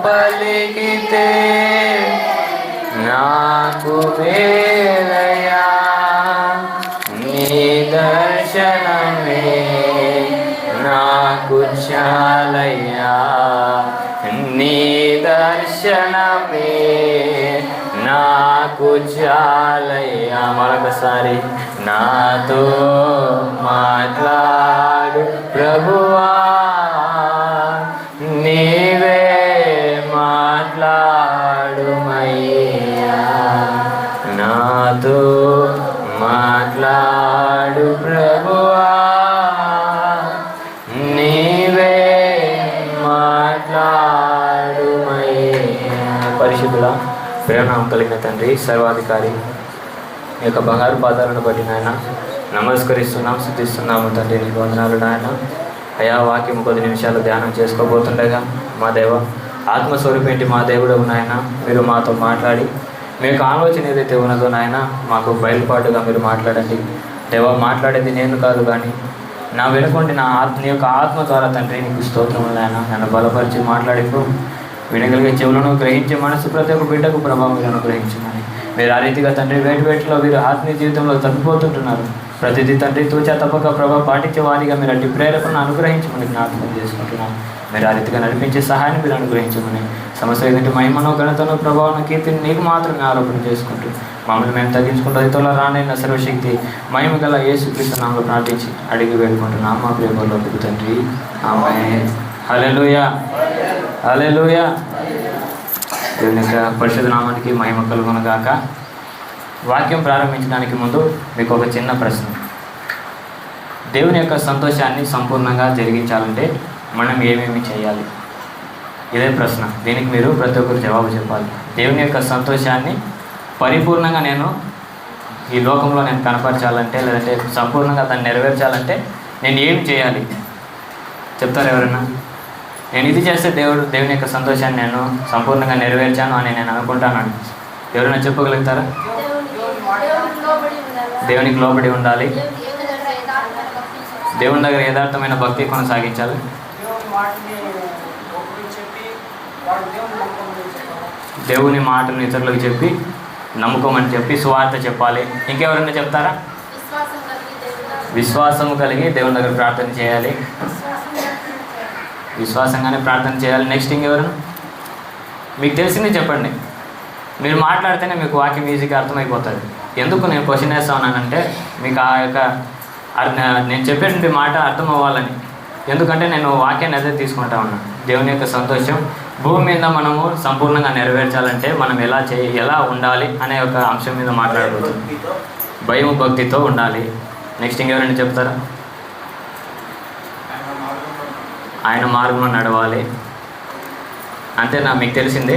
పలికితే నాకు వేలయా, నీ దర్శనమే నాకు చాలయ్యా, నీ దర్శనమే నాకు చాలయ్యా. మరొకసారి నాతో మాట్లాడు ప్రభువా, నీవే మాట్లాడుమయ్యా, నాతో మాట్లాడు ప్రభువా, నీవే మాట్లాడుమయ్యా. పరిశుద్ధుడా, ప్రేమనామం కలిగిన తండ్రి, సర్వాధికారి, ఈ యొక్క బంగారు పాదాలను బట్టి నాయన నమస్కరిస్తున్నాం, స్తుతిస్తున్నాము తండ్రి. నీకు వందనాలు నాయన. అయా, వాక్యం 10 నిమిషాలు ధ్యానం చేసుకోబోతుండగా మా దేవ, ఆత్మస్వరూపేంటి మా దేవుడు నాయన, మీరు మాతో మాట్లాడి మీ యొక్క ఆలోచన ఏదైతే ఉన్నదో నాయన మాకు బయలుపాటుగా మీరు మాట్లాడండి దేవ. మాట్లాడేది నేను కాదు కానీ నా వెనుకొండి నీ యొక్క ఆత్మ ద్వారా తండ్రి నీకు స్తోత్రములు నాయన. నన్ను బలపరిచి మాట్లాడిపో, వినగలిగే చెవులను గ్రహించే మనసు ప్రతి ఒక్క బిడ్డకు ప్రభావం మీరు అనుగ్రహించమని. మీరు ఆ రీతిగా తండ్రి వేటిలో వీరు ఆత్మీయ జీవితంలో తప్పిపోతుంటున్నారు. ప్రతిదీ తండ్రి తూచా తప్పక ప్రభావం పాటించే వారిగా మీరు అట్టి ప్రేరేపణను అనుగ్రహించమని జ్ఞాపకం చేసుకుంటున్నాను. మీరు ఆ రీతిగా నడిపించే సహాయాన్ని మీరు అనుగ్రహించమని సమస్య ఏదంటే మహిమను, ఘనతను, ప్రభావం, కీర్తిని నీకు మాత్రమే ఆరోపణ చేసుకుంటూ మమ్మల్ని మేము తగ్గించుకుంటూ రైతుల రానైన సర్వశక్తి మహిమ గల యేసుక్రీస్తు నామములో ప్రార్థించి అడిగి వేడుకుంటున్నాం మా ప్రియములో తండ్రి, ఆమేన్. హల్లెలూయా, హల్లెలూయా. దేవుని యొక్క పరిశుద్ధ నామానికి మహిమ కలుగును గాక. వాక్యం ప్రారంభించడానికి ముందు మీకు ఒక చిన్న ప్రశ్న. దేవుని యొక్క సంతోషాన్ని సంపూర్ణంగా జరిగించాలంటే మనం ఏమేమి చేయాలి? ఇదే ప్రశ్న. దీనికి మీరు ప్రతి ఒక్కరు జవాబు చెప్పాలి. దేవుని యొక్క సంతోషాన్ని పరిపూర్ణంగా నేను ఈ లోకంలో నేను కనపరచాలంటే, లేదంటే సంపూర్ణంగా దాన్ని నెరవేర్చాలంటే నేను ఏం చేయాలి చెప్తారు ఎవరైనా? నేను ఇది చేస్తే దేవుని యొక్క సంతోషాన్ని నేను సంపూర్ణంగా నెరవేర్చాను అని నేను అనుకుంటానని ఎవరైనా చెప్పగలుగుతారా? దేవునికి లోబడి ఉండాలి, దేవుని దగ్గర యథార్థమైన భక్తి కొనసాగించాలి, దేవుని మాటను ఇతరులకు చెప్పి నమ్ముకోమని చెప్పి సువార్త చెప్పాలి. ఇంకెవరైనా చెప్తారా? విశ్వాసము కలిగి దేవుని దగ్గర ప్రార్థన చేయాలి, విశ్వాసంగానే ప్రార్థన చేయాలి. నెక్స్ట్ ఇంకెవరైనా మీకు తెలిసింది చెప్పండి. మీరు మాట్లాడితేనే మీకు వాక్యం ఈజీగా అర్థమైపోతుంది. ఎందుకు నేను క్వశ్చన్ వేస్తా ఉన్నానంటే మీకు ఆ యొక్క నేను చెప్పేటువంటి మాట అర్థం అవ్వాలని. ఎందుకంటే నేను వాక్యాన్ని అదే తీసుకుంటా ఉన్నాను. దేవుని యొక్క సంతోషం భూమి మీద మనము సంపూర్ణంగా నెరవేర్చాలంటే మనం ఎలా ఉండాలి అనే ఒక అంశం మీద మాట్లాడబోతుంది. భయం భక్తితో ఉండాలి. నెక్స్ట్ ఇంకెవరైనా చెప్తారా? ఆయన మార్గంలో నడవాలి. అంతేనా మీకు తెలిసింది?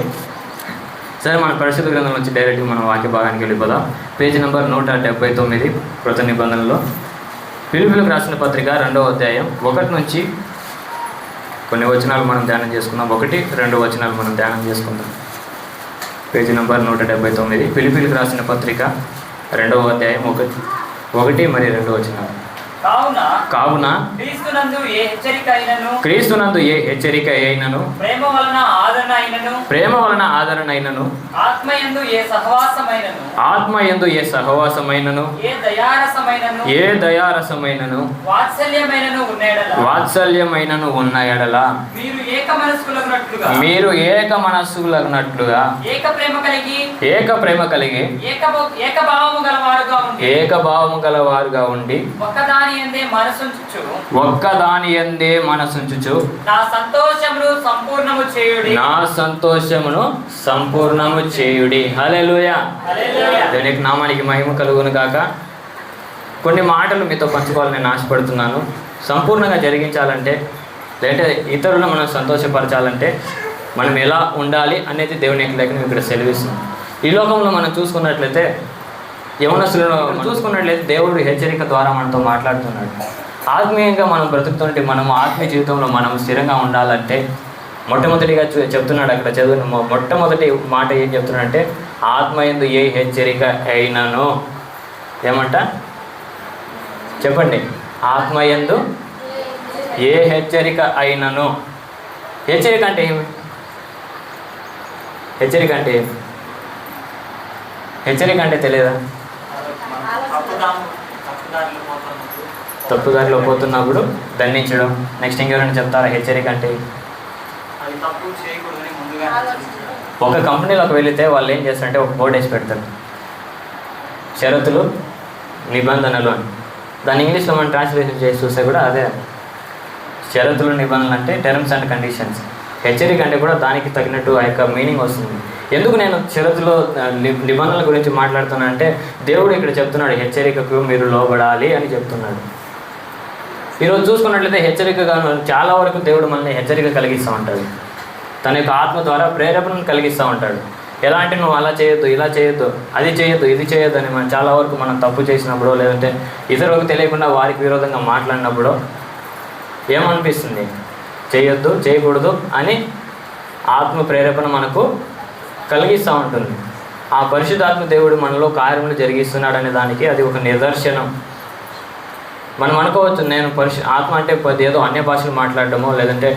సరే, మన పరిశుద్ధ గ్రంథం నుంచి డైరెక్ట్గా మనం వాక్య భాగానికి వెళ్ళిపోదాం. పేజీ నెంబర్ 179 కృత నిబంధనలో ఫిలిప్పీయులకు రాసిన పత్రిక 2వ అధ్యాయం 1 నుంచి కొన్ని వచనాలు మనం ధ్యానం చేసుకుందాం. 1, 2 వచనాలు మనం ధ్యానం చేసుకుందాం. పేజీ నెంబర్ 179 ఫిలిప్పీయులకు రాసిన పత్రిక 2వ అధ్యాయం 1 మరియు 2 వచనాలు. కావున క్రీస్తునందు ఏ హెచ్చరిక అయినను, ప్రేమ వలన ఆదరణ అయినను, ఆత్మయందు ఏ సహవాసమైనను, ఏ దయారసమైనను, వాత్సల్యమైనను ఉన్న ఎడల మీరు ఏక మనస్సులగునట్లుగా ఏక ప్రేమ కలిగి ఏకభావము గలవారుగా ఉండి ఒక్కదాని యందే మనసుంచుచు నా సంతోషమును సంపూర్ణము చేయుడి. హల్లెలూయా. దేవునికి నామానికి మహిమ కలుగును గాక. కొన్ని మాటలు మీతో పంచుకోవాలని నేను ఆశపడుతున్నాను. సంపూర్ణంగా జరిగించాలంటే, లేదంటే ఇతరులను మనం సంతోషపరచాలంటే మనం ఎలా ఉండాలి అనేది దేవుని యొక్క లేఖనం ఇక్కడ సెలవిస్తుంది. ఈ లోకంలో మనం చూసుకున్నట్లయితే, యవనస్తులను చూసుకున్నట్లయితే దేవుడు హెచ్చరిక ద్వారా మనతో మాట్లాడుతున్నాడు. ఆత్మీయంగా మనం బ్రతుకుతుంటే, మనం ఆత్మీయ జీవితంలో మనం స్థిరంగా ఉండాలంటే మొట్టమొదటిగా చెప్తున్నాడు అక్కడ చదువు. మొట్టమొదటి మాట ఏం చెప్తున్నాడంటే, ఆత్మయందు ఏ హెచ్చరిక అయినను, ఏమంట చెప్పండి, ఆత్మయందు ఏ హెచ్చరిక అయినను. హెచ్చరిక అంటే ఏమి? హెచ్చరిక అంటే తెలియదా? తప్పుదారిలో పోతున్నప్పుడు దండించడం. నెక్స్ట్ ఇంకెవరైనా చెప్తారా హెచ్చరిక అంటే? ఒక కంపెనీలోకి వెళితే వాళ్ళు ఏం చేస్తారంటే ఒక బోర్డు వేసి పెడతారు, షరతులు నిబంధనలు అని. దాన్ని ఇంగ్లీష్లో మనం ట్రాన్స్లేషన్ చేసి చూస్తే కూడా అదే. షరతులు నిబంధనలు అంటే టర్మ్స్ అండ్ కండిషన్స్. హెచ్చరిక అంటే కూడా దానికి తగినట్టు ఆ యొక్క మీనింగ్ వస్తుంది. ఎందుకు నేను షరతులు నిబంధనల గురించి మాట్లాడుతున్నానంటే, దేవుడు ఇక్కడ చెప్తున్నాడు హెచ్చరికకు మీరు లోబడాలి అని చెప్తున్నాడు. ఈరోజు చూసుకున్నట్లయితే హెచ్చరికగా చాలా వరకు దేవుడు మనల్ని హెచ్చరిక కలిగిస్తూ ఉంటాడు. తన యొక్క ఆత్మ ద్వారా ప్రేరేపణను కలిగిస్తూ ఉంటాడు. ఎలా అంటే నువ్వు అలా చేయొద్దు, ఇలా చేయొద్దు, అది చేయొద్దు, ఇది చేయొద్దు అని మనం చాలా వరకు మనం తప్పు చేసినప్పుడు, లేదంటే ఇతరులకు తెలియకుండా వారికి విరోధంగా మాట్లాడినప్పుడు ఏమనిపిస్తుంది? చేయొద్దు, చేయకూడదు అని ఆత్మ ప్రేరేపణ మనకు కలిగిస్తూ ఉంటుంది. ఆ పరిశుద్ధాత్మ దేవుడు మనలో కార్యములు జరిగిస్తున్నాడనే దానికి అది ఒక నిదర్శనం. మనం అనుకోవచ్చు, నేను ఆత్మ అంటే ఏదో అన్య భాషలు మాట్లాడడమో, లేదంటే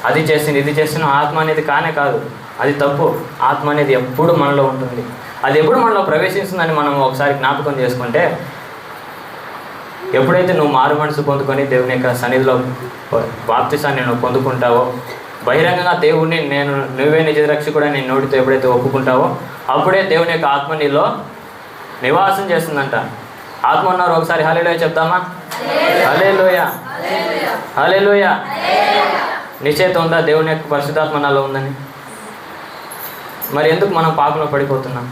అది చేసింది ఇది చేసిన ఆత్మ అనేది కానే కాదు. అది తప్పు. ఆత్మ అనేది ఎప్పుడు మనలో ఉంటుంది. అది ఎప్పుడు మనలో ప్రవేశిస్తుందని మనం ఒకసారి జ్ఞాపకం చేసుకుంటే, ఎప్పుడైతే నువ్వు మారు మనసు పొందుకొని దేవుని యొక్క సన్నిధిలో బాప్తిసాన్ని నువ్వు పొందుకుంటావో, బహిరంగంగా దేవుణ్ణి నువ్వే నిజ రక్షకుడు నేను నోటితో ఎప్పుడైతే ఒప్పుకుంటావో, అప్పుడే దేవుని యొక్క ఆత్మ నీలో నివాసం చేస్తుందంట. ఆత్మ ఉన్నారు. ఒకసారి హల్లెలూయా చెప్తామా? హల్లెలూయా, హల్లెలూయా. నిశ్చయిత ఉందా దేవుని యొక్క పరిశుద్ధాత్మ నాలో ఉందని? మరి ఎందుకు మనం పాపంలో పడిపోతున్నాం?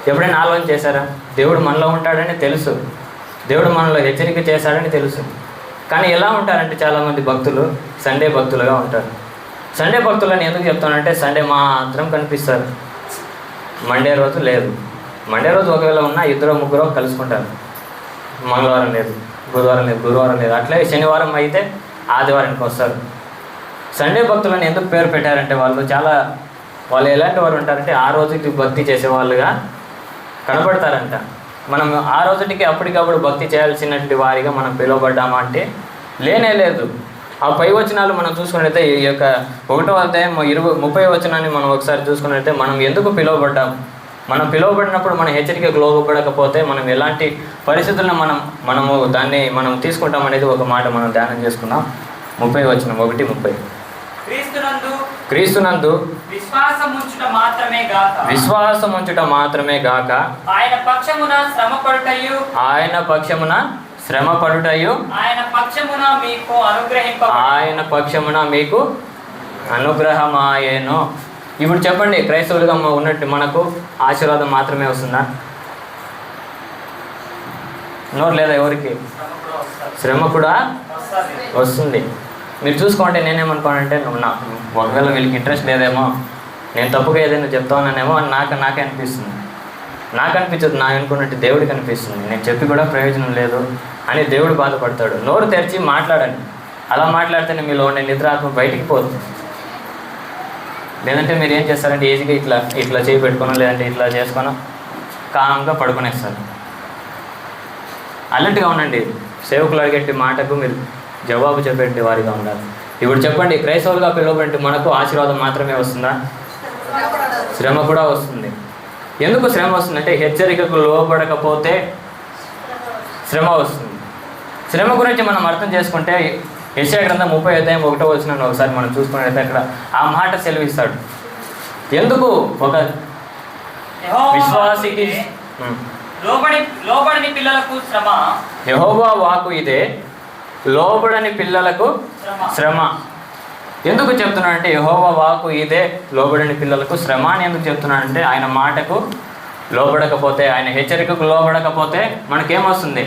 ఎప్పుడైనా ఆలోచన చేశారా? దేవుడు మనలో ఉంటాడని తెలుసు, దేవుడు మనలో హెచ్చరిక చేశాడని తెలుసు. కానీ ఎలా ఉంటారంటే చాలామంది భక్తులు సండే భక్తులుగా ఉంటారు. సండే భక్తులని ఎందుకు చెప్తానంటే, సండే మాత్రం కనిపిస్తారు, మండే రోజు లేదు. మండే రోజు ఒకవేళ ఉన్నా ఇద్దరు ముగ్గురు కలుసుకుంటారు. మంగళవారం లేదు, బుధవారం లేదు, గురువారం లేదు. అట్లే శనివారం అయితే ఆదివారానికి వస్తారు. సండే భక్తులని ఎందుకు పేరు పెట్టారంటే, వాళ్ళు ఎలాంటి వారు ఉంటారంటే ఆ రోజుకి భక్తి చేసేవాళ్ళుగా కనబడతారంట. మనం ఆ రోజుటికి అప్పటికప్పుడు భక్తి చేయాల్సినటువంటి వారిగా మనం పిలువబడ్డామా అంటే లేనే లేదు. ఆ పై వచనాలు మనం చూసుకున్నట్లయితే, ఈ యొక్క 1వ అధ్యాయం 30వ వచనాన్ని మనం ఒకసారి చూసుకున్నట్లయితే, మనం ఎందుకు పిలువబడ్డాం, మనం పిలువబడినప్పుడు మన హెచ్చరికకు లోబడకపోతే మనం ఎలాంటి పరిస్థితులను మనం తీసుకుంటాం అనేది ఒక మాట మనం ధ్యానం చేసుకున్నాం. 30వ వచనం 1:30. క్రీస్తునందు విశ్వాసముంచుట మాత్రమే గాక ఆయన పక్షమున శ్రమపడుటయు ఆయన పక్షమున మీకు అనుగ్రహమాయేను. ఇప్పుడు చెప్పండి, క్రైస్తవులుగా ఉన్నట్టు మనకు ఆశీర్వాదం మాత్రమే వస్తుందా? నోరు లేదా ఎవరికి? శ్రమ కూడా వస్తుంది. మీరు చూసుకోండి. నేనేమనుకోనంటే, ఒకవేళ వీళ్ళకి ఇంట్రెస్ట్ లేదేమో, నేను తప్పుగా ఏదైనా చెప్తానేమో అని నాకే అనిపిస్తుంది. నాకు అనిపించదు, నాకు అనుకున్నట్టు దేవుడికి అనిపిస్తుంది. నేను చెప్పి కూడా ప్రయోజనం లేదు అని దేవుడు బాధపడతాడు. నోరు తెరిచి మాట్లాడండి. అలా మాట్లాడితేనే మీలో ఉండే నిద్రాత్మ బయటికి పోతుంది. లేదంటే మీరు ఏం చేస్తారంటే ఈజీగా ఇట్లా చేయి పెట్టుకోనో, లేదంటే ఇట్లా చేసుకోనో కామ్గా పడుకునేస్తారు. అలర్ట్గా ఉండండి. సేవకులు అడిగేటి మాటకు మీరు జవాబు చెప్పేటి వారిగా ఉండాలి. ఇప్పుడు చెప్పండి, క్రైస్తవులుగా పిలువబడి మనకు ఆశీర్వాదం మాత్రమే వస్తుందా? శ్రమ కూడా వస్తుంది. ఎందుకు శ్రమ వస్తుందంటే, హెచ్చరికకు లోబడకపోతే శ్రమ వస్తుంది. శ్రమ గురించి మనం అర్థం చేసుకుంటే, యెషయా గ్రంథం 30వ అధ్యాయం 1వ వచనాన్ని ఒకసారి మనం చూసుకున్నట్లయితే అక్కడ ఆ మాట సెలవిస్తాడు. ఎందుకు ఒక విశ్వాసికి లోబడని పిల్లలకు శ్రమ, యెహోవా వాక్కు ఇదే, లోబడని పిల్లలకు శ్రమ. ఎందుకు చెప్తున్నానంటే, యెహోవా వాక్కు ఇదే, లోబడని పిల్లలకు శ్రమ అని ఎందుకు చెప్తున్నానంటే, ఆయన మాటకు లోబడకపోతే, ఆయన హెచ్చరికకు లోబడకపోతే మనకేమొస్తుంది?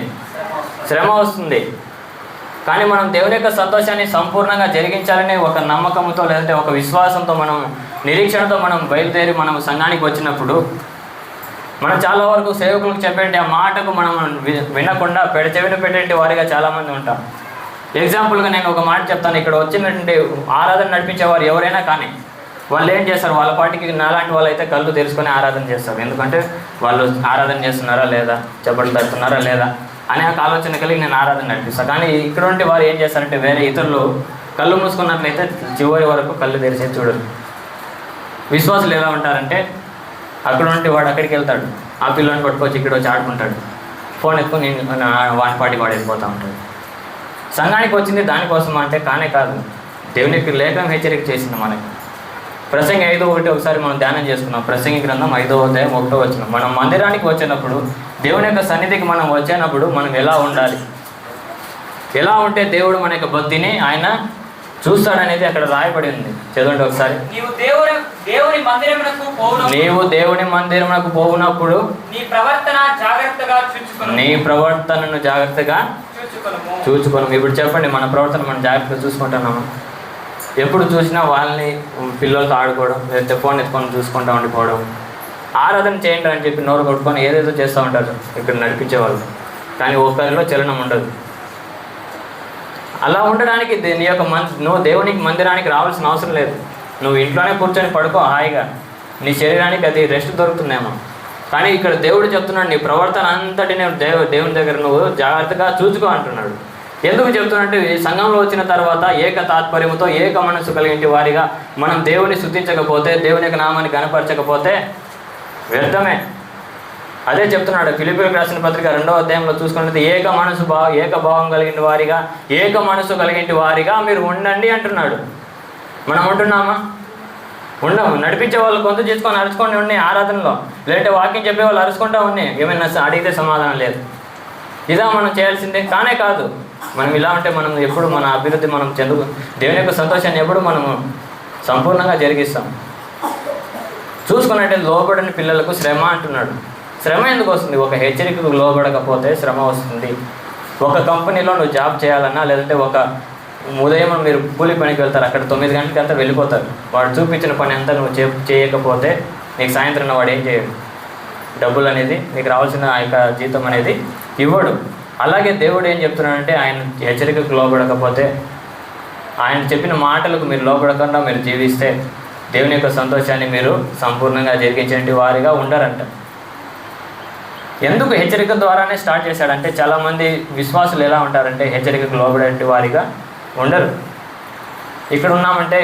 శ్రమ వస్తుంది. కానీ మనం దేవుని యొక్క సంతోషాన్ని సంపూర్ణంగా జరిగించాలని ఒక నమ్మకంతో, లేదంటే ఒక విశ్వాసంతో, మనం నిరీక్షణతో మనం బయలుదేరి మనం సంఘానికి వచ్చినప్పుడు, మనం చాలా వరకు సేవకులకు చెప్పేటి ఆ మాటకు మనం వినకుండా చెవిన పెట్టేటి వారిగా చాలామంది ఉంటాం. ఎగ్జాంపుల్గా నేను ఒక మాట చెప్తాను. ఇక్కడ వచ్చినటువంటి ఆరాధన నడిపించేవారు ఎవరైనా కానీ వాళ్ళు ఏం చేస్తారు, వాళ్ళ పాటికి నాలాంటి వాళ్ళు అయితే కళ్ళు తెరుచుకొని ఆరాధన చేస్తారు. ఎందుకంటే వాళ్ళు ఆరాధన చేస్తున్నారా లేదా, చెప్పట్లు తడుతున్నారా లేదా అనే ఒక ఆలోచన కలిగి నేను ఆరాధన నడిపిస్తాను. కానీ ఇక్కడ ఉంటే వారు ఏం చేస్తారంటే, వేరే ఇతరులు కళ్ళు మూసుకున్నట్లయితే చివరి వరకు కళ్ళు తెరిచే చూడరు. విశ్వాసులు ఎలా ఉంటారంటే అక్కడ ఉంటే వాడు అక్కడికి వెళ్తాడు, ఆ పిల్లని పట్టుకొచ్చి ఇక్కడ వచ్చి ఆడుకుంటాడు, ఫోన్ ఎత్తుకొని వాని పాటికి వాడు వెళ్ళిపోతూ ఉంటాడు. సంఘానికి వచ్చింది దానికోసం అంటే కానే కాదు. దేవునికి లేఖనం హెచ్చరిక చేసింది మనకి. ప్రసంగి 5:1 ఒకసారి మనం ధ్యానం చేసుకున్నాం. ప్రసంగి గ్రంథం 5వ అధ్యాయం 1వ వచనం. మనం మందిరానికి వచ్చినప్పుడు, దేవుని యొక్క సన్నిధికి మనం వచ్చినప్పుడు మనం ఎలా ఉండాలి, ఎలా ఉంటే దేవుడు మన యొక్క భక్తిని ఆయన చూస్తాడనేది అక్కడ రాయబడి ఉంది. చదవండి ఒకసారి. నీవు దేవుని మందిరమునకు పోవునప్పుడు నీ ప్రవర్తనను జాగ్రత్తగా చూచుకోను. ఇప్పుడు చెప్పండి, మన ప్రవర్తన మనం జాగ్రత్తగా చూసుకుంటున్నాము? ఎప్పుడు చూసినా వాళ్ళని పిల్లలతో ఆడుకోవడం, లేకపోతే ఫోన్ ఎత్తుకొని చూసుకుంటూ ఉండిపోవడం, ఆరాధన చేయండి అని చెప్పి నోరు కొట్టుకొని ఏదేదో చేస్తూ ఉంటారు ఇక్కడ నడిపించేవాళ్ళు, కానీ ఒక్కరిలో చలనం ఉండదు. అలా ఉండడానికి నువ్వు దేవునికి మందిరానికి రావాల్సిన అవసరం లేదు. నువ్వు ఇంట్లోనే కూర్చొని పడుకో హాయిగా, నీ శరీరానికి అది రెస్ట్ దొరుకుతుందేమో. కానీ ఇక్కడ దేవుడు చెప్తున్నాడు, నీ ప్రవర్తన అంతటిని దేవుని దగ్గర నువ్వు జాగ్రత్తగా చూసుకో అంటున్నాడు. ఎందుకు చెప్తున్నట్టు, ఈ సంఘంలో వచ్చిన తర్వాత ఏక తాత్పర్యంతో ఏక మనస్సు కలిగింటి వారిగా మనం దేవుని స్తుతించకపోతే, దేవుని యొక్క నామాన్ని కనపరచకపోతే వ్యర్థమే. అదే చెప్తున్నాడు ఫిలిప్పీయులకు రాసిన పత్రిక 2వ అధ్యాయంలో చూసుకున్నది, ఏక భావం కలిగిన వారిగా, ఏక మనసు కలిగిన వారిగా మీరు ఉండండి అంటున్నాడు. మనం ఉంటున్నామా? ఉండము. నడిపించే వాళ్ళు గొంతు చేసుకొని అరుచుకొని ఉన్నాయి ఆరాధనలో, లేదంటే వాక్యం చెప్పే వాళ్ళు అరుచుకుంటూ ఉన్నాయి, ఏమైనా అడిగితే సమాధానం లేదు. ఇదా మనం చేయాల్సిందే? కానే కాదు. మనం ఇలా ఉంటే మనం ఎప్పుడు మన అభివృద్ధి మనం దేవుని యొక్క సంతోషాన్ని ఎప్పుడు మనము సంపూర్ణంగా జరిగిస్తాం. చూసుకున్నట్టే లోబడని పిల్లలకు శ్రమ అంటున్నాడు. శ్రమ ఎందుకు వస్తుంది? ఒక హెచ్చరికకు లోబడకపోతే శ్రమ వస్తుంది. ఒక కంపెనీలో నువ్వు జాబ్ చేయాలన్నా, లేదంటే ఒక ఉదయం మీరు కూలి పనికి వెళ్తారు, అక్కడ 9 గంటలకి అంతా వెళ్ళిపోతారు. వాడు చూపించిన పని అంతా నువ్వు చేయకపోతే నీకు సాయంత్రం వాడు ఏం చేయడు, డబ్బులు అనేది నీకు రావాల్సిన ఆ యొక్క జీతం అనేది ఇవ్వడు. అలాగే దేవుడు ఏం చెప్తున్నాడంటే, ఆయన హెచ్చరికకు లోబడకపోతే, ఆయన చెప్పిన మాటలకు మీరు లోబడకుండా మీరు జీవిస్తే దేవుని యొక్క సంతోషాన్ని మీరు సంపూర్ణంగా జరిగించే వారిగా ఉండరంట. ఎందుకు హెచ్చరిక ద్వారానే స్టార్ట్ చేశాడంటే, చాలామంది విశ్వాసులు ఎలా ఉంటారంటే హెచ్చరికకు లోబడే వారిగా ఉండరు. ఇక్కడ ఉన్నామంటే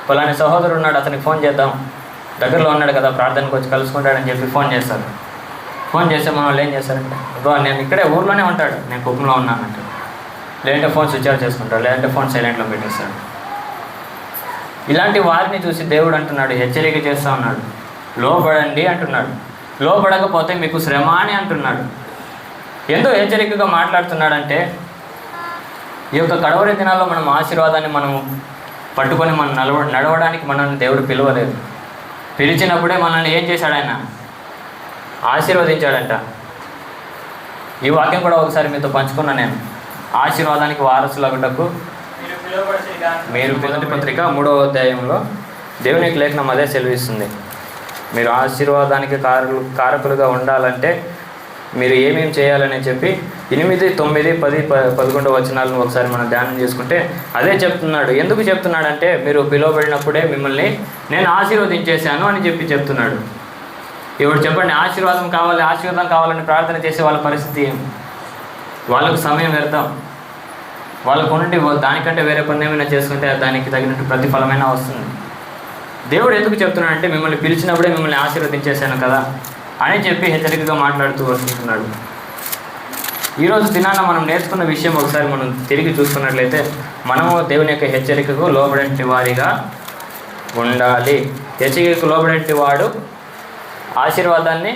పలాని సహోదరుడు ఉన్నాడు, అతనికి ఫోన్ చేద్దాం, దగ్గరలో ఉన్నాడు కదా, ప్రార్థనకు వచ్చి కలుసుకుంటాడని చెప్పి ఫోన్ చేస్తారు. ఫోన్ చేస్తే మన వాళ్ళు ఏం చేస్తారంటే, నేను ఇక్కడే ఊర్లోనే ఉంటాడు, నేను కుప్పంలో ఉన్నానంటే, లేదంటే ఫోన్ స్విచ్ ఆఫ్ చేసుకుంటాడు, లేదంటే ఫోన్ సైలెంట్లో పెట్టేస్తాడు. ఇలాంటి వారిని చూసి దేవుడు అంటున్నాడు, హెచ్చరిక చేస్తూ ఉన్నాడు, లోబడండి అంటున్నాడు. లోబడకపోతే మీకు శ్రమ అని అంటున్నాడు. ఎందుకు హెచ్చరికగా మాట్లాడుతున్నాడంటే, ఈ యొక్క కడవరి దినాల్లో మనం ఆశీర్వాదాన్ని మనము పట్టుకొని మనం నడవడానికి మనల్ని దేవుడు పిలవలేదు. పిలిచినప్పుడే మనల్ని ఏం చేశాడు? ఆయన ఆశీర్వదించాడంట. ఈ వాక్యం కూడా ఒకసారి మీతో పంచుకున్నా నేను. ఆశీర్వాదానికి వారసులగుటకు మీరు మొదటి పత్రిక 3వ అధ్యాయంలో దేవునికి లేఖనం అదే సెలవిస్తుంది. మీరు ఆశీర్వాదానికి కారకులుగా ఉండాలంటే మీరు ఏమేమి చేయాలని చెప్పి 8, 9, 10, 11 వచనాలను ఒకసారి మనం ధ్యానం చేసుకుంటే అదే చెప్తున్నాడు. ఎందుకు చెప్తున్నాడంటే, మీరు పిలువబడినప్పుడే మిమ్మల్ని నేను ఆశీర్వదించేశాను అని చెప్తున్నాడు. ఇప్పుడు చెప్పండి, ఆశీర్వాదం కావాలని ప్రార్థన చేసే వాళ్ళ పరిస్థితి ఏం? వాళ్ళకు సమయం వ్యర్థం. వాళ్ళకు ఉండి దానికంటే వేరే పని ఏమైనా చేసుకుంటే దానికి తగినట్టు ప్రతిఫలమైనా వస్తుంది. దేవుడు ఎందుకు చెప్తున్నాడంటే, మిమ్మల్ని పిలిచినప్పుడే మిమ్మల్ని ఆశీర్వదించేశాను కదా అని చెప్పి హెచ్చరికగా మాట్లాడుతూ వస్తున్నాడు. ఈరోజు దినాన మనం నేర్చుకున్న విషయం ఒకసారి మనం తిరిగి చూసుకున్నట్లయితే, మనము దేవుని యొక్క హెచ్చరికకు లోబడే వారిగా ఉండాలి. హెచ్చరికకు లోబడే వాడు ఆశీర్వాదాన్ని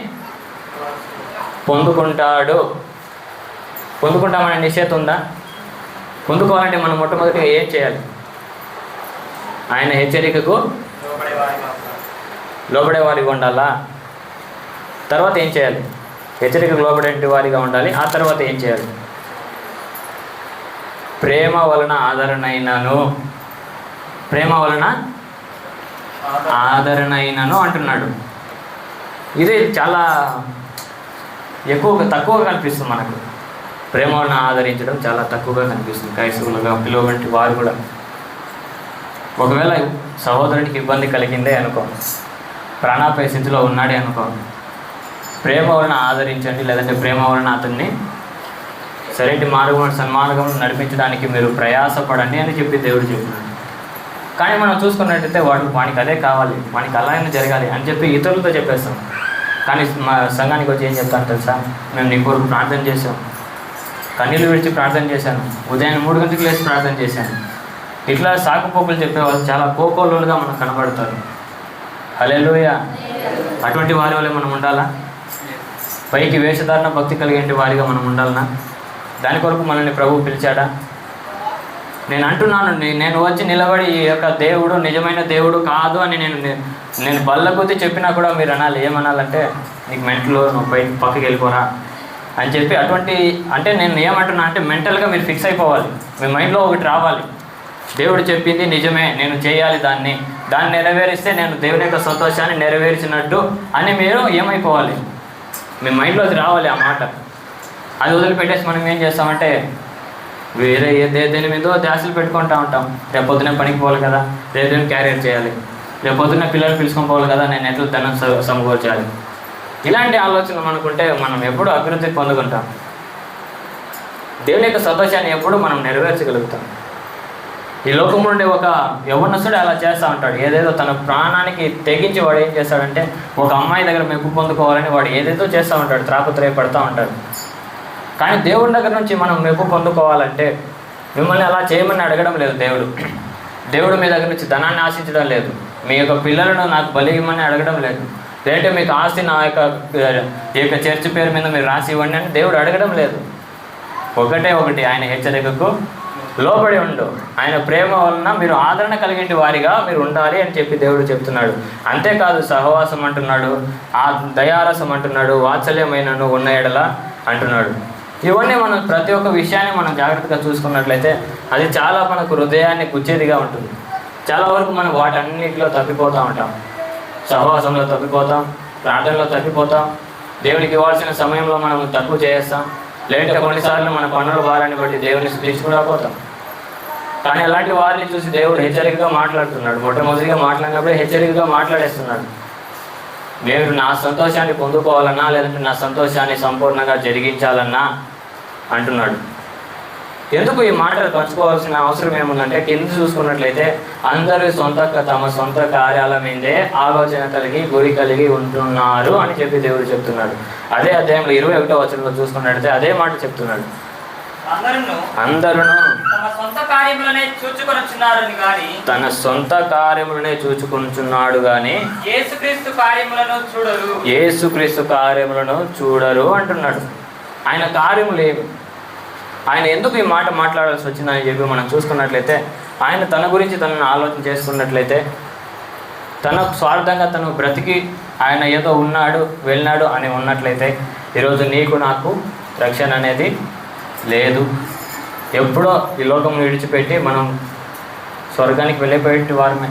పొందుకుంటామనే నిశ్చయిత ఉందా? పొందుకోవాలంటే మనం మొట్టమొదటిగా ఏం చేయాలి? ఆయన హెచ్చరికకు లోబడే వారిగా ఉండాలా? తర్వాత ఏం చేయాలి? హెచ్చరికకు లోబడే వారిగా ఉండాలి. ఆ తర్వాత ఏం చేయాలి? ప్రేమ వలన ఆదరణైనను అంటున్నాడు. ఇది చాలా తక్కువగా కనిపిస్తుంది మనకు. ప్రేమ వలన ఆదరించడం చాలా తక్కువగా కనిపిస్తుంది. క్రైస్తవులుగా పిలువబడి వారు కూడా ఒకవేళ సహోదరుడికి ఇబ్బంది కలిగిందే అనుకో, ప్రాణాపాయ స్థితిలో ఉన్నాడే అనుకో, ప్రేమ వలన ఆదరించండి, లేదంటే ప్రేమ వలన అతన్ని సరైన సన్మార్గం నడిపించడానికి మీరు ప్రయాసపడండి అని చెప్పి దేవుడు చెప్తున్నాడు. కానీ మనం చూసుకున్నట్టయితే వానికి అదే కావాలి, వానికి అలాగే జరగాలి అని చెప్పి ఇతరులతో చెప్పేస్తాం. కానీ మా సంఘానికి వచ్చి ఏం చెప్తాను తెలుసా, మేము నీ కొరకు ప్రార్థన చేసాం, కన్నీళ్ళు విడిచి ప్రార్థన చేశాను, ఉదయం 3 గంటలకు లేచి ప్రార్థన చేశాను. ఇట్లా సాకుపోకులు చెప్పేవాళ్ళు చాలా కోకోలుగా మనకు కనబడతారు. హల్లెలూయా. అటువంటి వారి వల్లే మనం ఉండాలా? పైకి వేషధారణ భక్తి కలిగే వారిగా మనం ఉండాలనా? దాని కొరకు మనల్ని ప్రభువు పిలిచాడా? నేను అంటున్నాను, నేను వచ్చి నిలబడి ఈ యొక్క దేవుడు నిజమైన దేవుడు కాదు అని నేను బల్ల కొద్దీ చెప్పినా కూడా మీరు అనాలి. ఏమనాలంటే, నీకు మెంటలు, నువ్వు పక్కకి వెళ్ళిపోరా అని చెప్పి అటువంటి అంటే నేను ఏమంటున్నా అంటే మెంటల్గా మీరు ఫిక్స్ అయిపోవాలి. మీ మైండ్లో ఒకటి రావాలి, దేవుడు చెప్పింది నిజమే, నేను చేయాలి, దాన్ని నెరవేరిస్తే నేను దేవుని యొక్క సంతోషాన్ని నెరవేర్చినట్టు అని మీరు ఏమైపోవాలి, మీ మైండ్లో అది రావాలి ఆ మాట. అది వదిలిపెట్టేసి మనం ఏం చేస్తామంటే వేరే దేని మీదో ధ్యాసలు పెట్టుకుంటూ ఉంటాం. రేపు పొద్దున పనికి పోవాలి కదా, రేపు క్యారియర్ చేయాలి, రేపు పొద్దున్న పిల్లలు పిలుచుకొని పోవాలి కదా, నేను ఎట్లా ధనం సమకూర్చాలి. ఇలాంటి ఆలోచనలు మనకుంటే మనం ఎప్పుడు అభివృద్ధి పొందుకుంటాం. దేవుని యొక్క సంతోషాన్ని ఎప్పుడు మనం నెరవేర్చగలుగుతాం. ఈ లోకంలో ఉండే ఒక యవ్వనస్తుడు అలా చేస్తూ ఉంటాడు. ఏదేదో తన ప్రాణానికి తెగించి వాడు ఏం చేస్తాడంటే ఒక అమ్మాయి దగ్గర మెప్పు పొందుకోవాలని వాడు ఏదేదో చేస్తూ ఉంటాడు, త్రాపత్రయపడుతూ ఉంటాడు. కానీ దేవుడి దగ్గర నుంచి మనం మెప్పు పొందుకోవాలంటే మిమ్మల్ని అలా చేయమని అడగడం లేదు దేవుడు మీ దగ్గర నుంచి ధనాన్ని ఆశించడం లేదు, మీ యొక్క పిల్లలను నాకు బలియమని అడగడం లేదు, లేదంటే మీకు ఆస్తి నా యొక్క చర్చి పేరు మీద మీరు రాసి ఇవ్వండి అని దేవుడు అడగడం లేదు. ఒకటి ఆయన హెచ్చరికకు లోబడి ఉండు, ఆయన ప్రేమ వలన మీరు ఆదరణ కలిగిన వారిగా మీరు ఉండాలి అని చెప్పి దేవుడు చెప్తున్నాడు. అంతేకాదు సహవాసం అంటున్నాడు, ఆ దయారసం అంటున్నాడు, వాత్సల్యమైనను ఉన్న ఎడల అంటున్నాడు. ఇవన్నీ మనం ప్రతి ఒక్క విషయాన్ని మనం జాగ్రత్తగా చూసుకున్నట్లయితే అది చాలా మనకు హృదయాన్ని గుచ్చేదిగా ఉంటుంది. చాలా వరకు మనం వాటన్నిటిలో తప్పిపోతూ ఉంటాం. సహవాసంలో తప్పిపోతాం, ప్రార్థనలో తప్పిపోతాం, దేవునికి ఇవ్వాల్సిన సమయంలో మనం తక్కువ చేస్తాం, లేదంటే కొన్నిసార్లు మన పనుల భారాన్ని బట్టి దేవుని స్థుతించుకోలేకపోతాం. కానీ అలాంటి వారిని చూసి దేవుడు హెచ్చరికగా మాట్లాడుతున్నాడు. మొట్టమొదటిగా మాట్లాడినప్పుడే హెచ్చరికగా మాట్లాడేస్తున్నాడు. నేను నా సంతోషాన్ని పొందుకోవాలన్నా, లేదంటే నా సంతోషాన్ని సంపూర్ణంగా జరిగించాలన్నా అంటున్నాడు. ఎందుకు ఈ మాటలు పంచుకోవాల్సిన అవసరం ఏముందంటే కింద చూసుకున్నట్లయితే అందరూ తమ సొంత కార్యాల మీదే ఆలోచన కలిగి గురి కలిగి ఉంటున్నారు అని చెప్పి దేవుడు చెప్తున్నాడు. అదే అధ్యాయంలో 21వ వచనంలో చూసుకున్నట్లయితే అదే మాట చెప్తున్నాడు. అందరూ తన సొంత కార్యములనే చూచుకొనుచున్నాడు గాని యేసుక్రీస్తు కార్యములను చూడరు అంటున్నాడు. ఆయన కార్యములు ఏమి, ఆయన ఎందుకు ఈ మాట మాట్లాడాల్సి వచ్చిందని చెప్పి మనం చూసుకున్నట్లయితే ఆయన తన గురించి తనను ఆలోచన చేసుకున్నట్లయితే తన స్వార్థంగా తను బ్రతికి ఆయన ఏదో ఉన్నాడు వెళ్ళినాడు అని ఉన్నట్లయితే ఈరోజు నీకు నాకు రక్షణ అనేది లేదు. ఎప్పుడో ఈ లోకం విడిచిపెట్టి మనం స్వర్గానికి వెళ్ళిపోయేటి వారమే.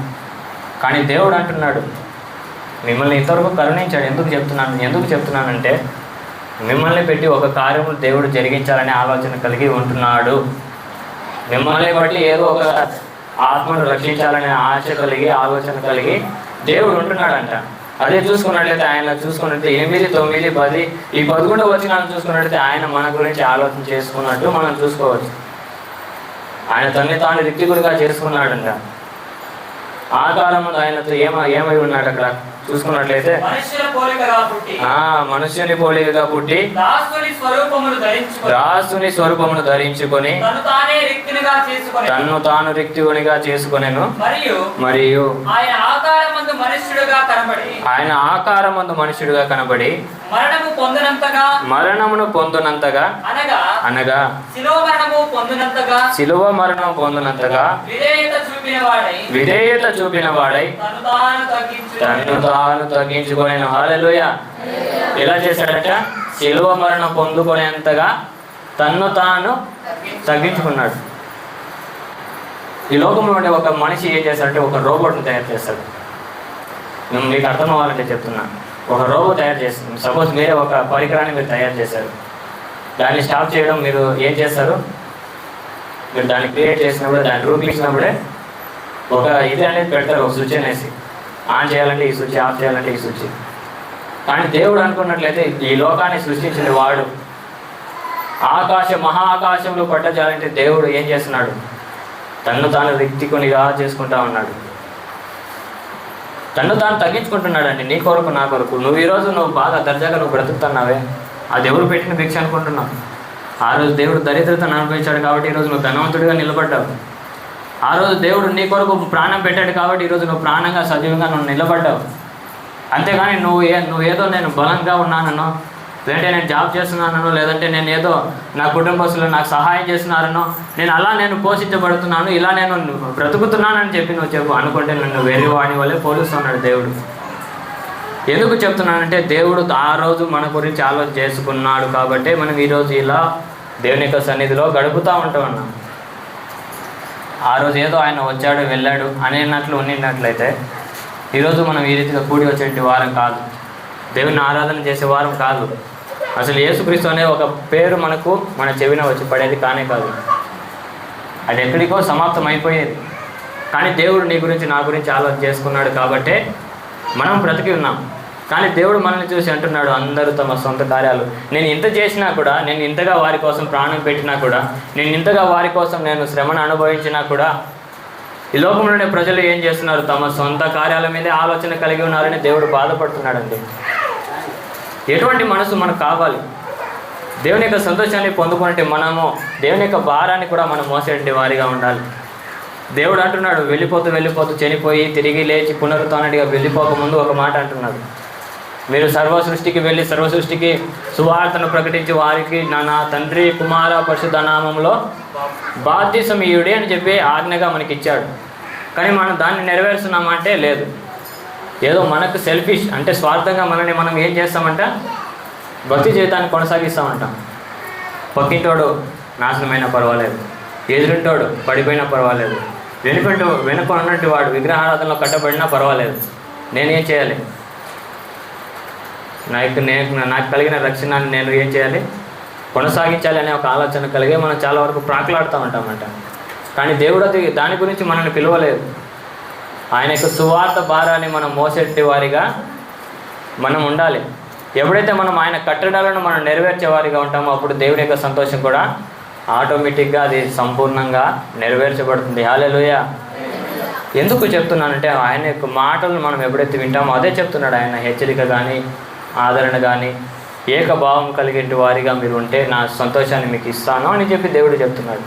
కానీ దేవుడు అంటున్నాడు మిమ్మల్ని ఇంతవరకు కరుణించాడు. ఎందుకు చెప్తున్నానంటే మిమ్మల్ని పెట్టి ఒక కార్యము దేవుడు జరిగించాలనే ఆలోచన కలిగి ఉంటున్నాడు. మిమ్మల్ని బట్టి ఏదో ఒక ఆత్మను రక్షించాలనే ఆశ కలిగి ఆలోచన కలిగి దేవుడు ఉంటున్నాడంట. అదే చూసుకున్నట్లయితే ఆయన చూసుకున్నట్లయితే 8, 9, 10 ఈ 11 వచనాలను చూసుకున్నట్లయితే ఆయన మన గురించి ఆలోచన చేసుకున్నట్టు మనం చూసుకోవచ్చు. ఆయన తనని తాను రిక్తికుడిగా చేసుకున్నాడంట. ఆకారం ఆయనతో ఏమై ఉన్నాడు అక్కడ చూసుకున్నట్లయితే మనుష్యుని పోలికగా పుట్టి దాసుని స్వరూపమును ధరించుకొని తన్ను తాను రిక్తికునిగా చేసుకొనెను. మరియు ఆయన ఆకారమందు మనుష్యుడుగా కనబడి మరణమును పొందునంతగా అనగా శిలువ మరణము పొందునంతగా విధేయత చూపిన వాడై తన్ను తాను తగ్గించుకొనెను. హల్లెలూయా. ఎలా చేశాడట? శిలువ మరణం పొందుకునేంతగా తన్ను తాను తగ్గించుకున్నాడు. ఈ లోకంలో ఉండే ఒక మనిషి ఏం చేస్తాడంటే ఒక రోబోట్ని తయారు చేస్తాడు. నేను మీకు అర్థం అవ్వాలంటే చెప్తున్నా. ఒక రోబోట్ తయారు చేస్తుంది. సపోజ్ మీరే ఒక పరికరాన్ని మీరు తయారు చేశారు. దాన్ని స్టాప్ చేయడం మీరు ఏం చేస్తారు? మీరు దాన్ని క్రియేట్ చేసినప్పుడే, దాన్ని రూపొందించినప్పుడే ఒక ఇది అనేది పెడతారు, ఒక స్విచ్ అనేసి. ఆన్ చేయాలంటే ఈ స్విచ్, ఆఫ్ చేయాలంటే ఈ స్విచ్. కానీ దేవుడు అనుకున్నట్లయితే ఈ లోకాన్ని సృష్టించిన వాడు, మహా ఆకాశంలో పట్టజాలంటే దేవుడు ఏం చేస్తున్నాడు? తన్ను తాను రిక్తికునిగా చేసుకుంటా ఉన్నాడు. తన్ను తాను తగ్గించుకుంటున్నాడండి, నీ కొరకు నా కొరకు. నువ్వు ఈరోజు బాగా దర్జాగా బ్రతుకుతున్నావే, అది ఎవరు పెట్టిన భిక్ష అనుకుంటున్నావు? ఆ రోజు దేవుడు దరిద్రతను అనుభవించాడు కాబట్టి ఈరోజు నువ్వు ధనవంతుడిగా నిలబడ్డావు. ఆ రోజు దేవుడు నీ కొరకు ప్రాణం పెట్టాడు కాబట్టి ఈరోజు నువ్వు ప్రాణంగా సజీవంగా నువ్వు నిలబడ్డావు. అంతేగాని నువ్వు ఏదో నేను బలంగా ఉన్నానో, లేదంటే నేను జాబ్ చేస్తున్నానో, లేదంటే నేను ఏదో నా కుటుంబస్తులు నాకు సహాయం చేస్తున్నారనో, నేను పోషించబడుతున్నాను, ఇలా నేను బ్రతుకుతున్నానని చెప్పి నువ్వు అనుకుంటే నన్ను వేరే వాడి వల్లే పోలుస్తున్నాడు దేవుడు. ఎందుకు చెప్తున్నానంటే దేవుడు ఆ రోజు మన గురించి ఆలోచన చేసుకున్నాడు కాబట్టి మనం ఈరోజు ఇలా దేవుని యొక్క సన్నిధిలో గడుపుతూ ఉన్నాం. ఆ రోజు ఏదో ఆయన వచ్చాడు వెళ్ళాడు అనేటట్లు ఉండినట్లయితే ఈరోజు మనం ఈ రీతిగా కూడి వచ్చే వారం కాదు, దేవుని ఆరాధన చేసే వారం కాదు. అసలు యేసుక్రీస్తు అనే ఒక పేరు మనకు మన చెవిన వచ్చి పడేది కానే కాదు. అది ఎక్కడికో సమాప్తం అయిపోయేది. కానీ దేవుడు నీ గురించి నా గురించి ఆలోచన చేసుకున్నాడు కాబట్టే మనం బ్రతికి ఉన్నాం. కానీ దేవుడు మనల్ని చూసి అంటున్నాడు, అందరూ తమ సొంత కార్యాలు, నేను ఇంత చేసినా కూడా, నేను ఇంతగా వారి కోసం ప్రాణం పెట్టినా కూడా, నేను ఇంతగా వారి కోసం నేను శ్రమను అనుభవించినా కూడా, ఈ లోకంలోనే ప్రజలు ఏం చేస్తున్నారు? తమ సొంత కార్యాల మీదే ఆలోచన కలిగి ఉన్నారని దేవుడు బాధపడుతున్నాడండి. ఎటువంటి మనసు మనకు కావాలి? దేవుని యొక్క సంతోషాన్ని పొందుకుంటే మనము దేవుని యొక్క భారాన్ని కూడా మనం మోసేటి వారిగా ఉండాలి. దేవుడు అంటున్నాడు, వెళ్ళిపోతూ చనిపోయి తిరిగి లేచి పునరుత్థానుడిగా వెళ్ళిపోకముందు ఒక మాట అంటున్నాడు, మీరు సర్వ సృష్టికి వెళ్ళి సర్వ సృష్టికి సువార్తను ప్రకటించి వారికి నా తండ్రి కుమార పరిశుద్ధ నామంలో బాప్తిసమీయుడే అని చెప్పి ఆజ్ఞగా మనకి ఇచ్చాడు. కానీ మనం దాన్ని నెరవేరుస్తున్నామంటే లేదు. ఏదో మనకు సెల్ఫిష్ అంటే స్వార్థంగా మనల్ని మనం ఏం చేస్తామంట, భక్తి జీవితాన్ని కొనసాగిస్తామంటాం. పక్కింటోడు నాశనమైనా పర్వాలేదు, ఎదురింటోడు పడిపోయినా పర్వాలేదు, వెనుక ఉన్నట్టు వాడు విగ్రహారాధనలో కట్టబడినా పర్వాలేదు, నేనేం చేయాలి? నాకు కలిగిన రక్షణని నేను ఏం చేయాలి? కొనసాగించాలి అనే ఒక ఆలోచన కలిగే మనం చాలా వరకు ప్రాకులాడుతూ ఉంటామంట. కానీ దేవుడు అది దాని గురించి మనల్ని పిలవలేదు. ఆయన యొక్క సువార్త భారాన్ని మనం మోసేటి వారిగా మనం ఉండాలి. ఎప్పుడైతే మనం ఆయన కట్టడాలను మనం నెరవేర్చేవారిగా ఉంటామో అప్పుడు దేవుని యొక్క సంతోషం కూడా ఆటోమేటిక్గా అది సంపూర్ణంగా నెరవేర్చబడుతుంది. హల్లెలూయా. ఎందుకు చెప్తున్నానంటే ఆయన యొక్క మాటలను మనం ఎప్పుడైతే వింటామో అదే చెప్తున్నాడు ఆయన. హెచ్చరిక కానీ ఆదరణ కానీ ఏకభావం కలిగిన వారిగా మీరు ఉంటే నా సంతోషాన్ని మీకు ఇస్తాను అని చెప్పి దేవుడు చెప్తున్నాడు.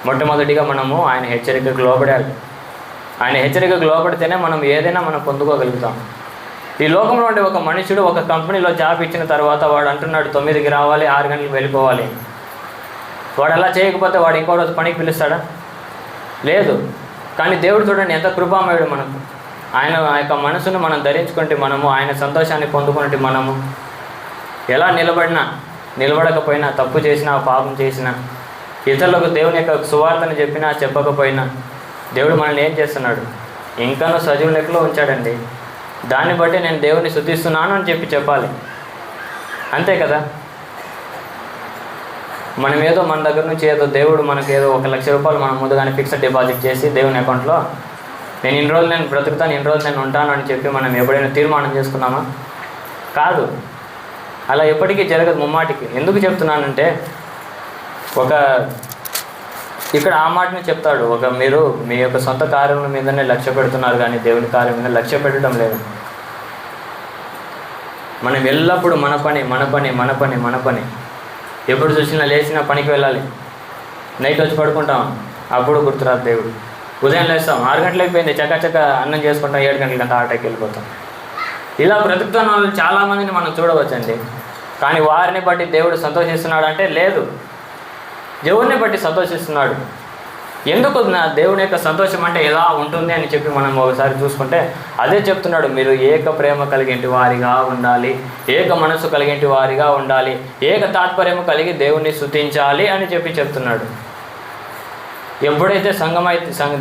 మొట్టమొదటిగా మనము ఆయన హెచ్చరికకు లోబడాలి. ఆయన హెచ్చరికకు లోబడితేనే మనం ఏదైనా మనం పొందుకోగలుగుతాం. ఈ లోకంలో ఉండే ఒక మనుషుడు ఒక కంపెనీలో జాబ్ ఇచ్చిన తర్వాత వాడు అంటున్నాడు 9కి రావాలి, 6 గంటలకు వెళ్ళిపోవాలి. వాడు అలా చేయకపోతే వాడు ఇంకో రోజు పనికి పిలుస్తాడా? లేదు. కానీ దేవుడు చూడండి ఎంత కృపామయుడు మనకు. ఆయన యొక్క మనసును మనం ధరించుకుంటే మనము ఆయన సంతోషాన్ని పొందుకుంటే మనము ఎలా నిలబడకపోయినా, తప్పు చేసినా, పాపం చేసినా, ఇతరులకు దేవుని యొక్క సువార్తను చెప్పినా చెప్పకపోయినా దేవుడు మనల్ని ఏం చేస్తున్నాడు? ఇంకానూ సజీవ లెక్కలో ఉంచాడండి. దాన్ని బట్టి నేను దేవుని స్తుతిస్తున్నాను అని చెప్పాలి. అంతే కదా. మనం ఏదో మన దగ్గర నుంచి ఏదో దేవుడు మనకి ఏదో 1 లక్ష రూపాయలు మనం ముందుగానే ఫిక్స్డ్ డిపాజిట్ చేసి దేవుని అకౌంట్లో నేను ఇన్ని రోజులు నేను బ్రతుకుతాను, ఇన్ని రోజులు నేను ఉంటాను అని చెప్పి మనం ఎప్పుడైనా తీర్మానం చేసుకున్నామా? కాదు. అలా ఎప్పటికీ జరగదు ముమ్మాటికి. ఎందుకు చెప్తున్నానంటే ఇక్కడ ఆ మాటని చెప్తాడు, మీరు మీ యొక్క సొంత కార్యం మీదనే లక్ష్య పెడుతున్నారు కానీ దేవుని కార్యం మీద లక్ష్య పెట్టడం లేదు. మనం ఎల్లప్పుడూ మన పని ఎప్పుడు చూసినా లేచినా పనికి వెళ్ళాలి. నైట్ వచ్చి పడుకుంటాం, అప్పుడు గుర్తురాదు దేవుడు. ఉదయం లేస్తాం, 6 గంటలు అయిపోయింది, చక్క అన్నం చేసుకుంటాం, 7 గంటలకంతా ఆటకి వెళ్ళిపోతాం. ఇలా బ్రతుకుతున్న వాళ్ళు చాలామందిని మనం చూడవచ్చండి. కానీ వారిని బట్టి దేవుడు సంతోషిస్తున్నాడు అంటే లేదు, దేవుడిని బట్టి సంతోషిస్తున్నాడు. ఎందుకు దేవుని యొక్క సంతోషం అంటే ఎలా ఉంటుంది అని చెప్పి మనం ఒకసారి చూసుకుంటే అదే చెప్తున్నాడు, మీరు ఏక ప్రేమ కలిగేటి వారిగా ఉండాలి, ఏక మనసు కలిగేటి వారిగా ఉండాలి, ఏక తాత్పర్యము కలిగి దేవుణ్ణి స్తుతించాలి అని చెప్తున్నాడు. ఎప్పుడైతే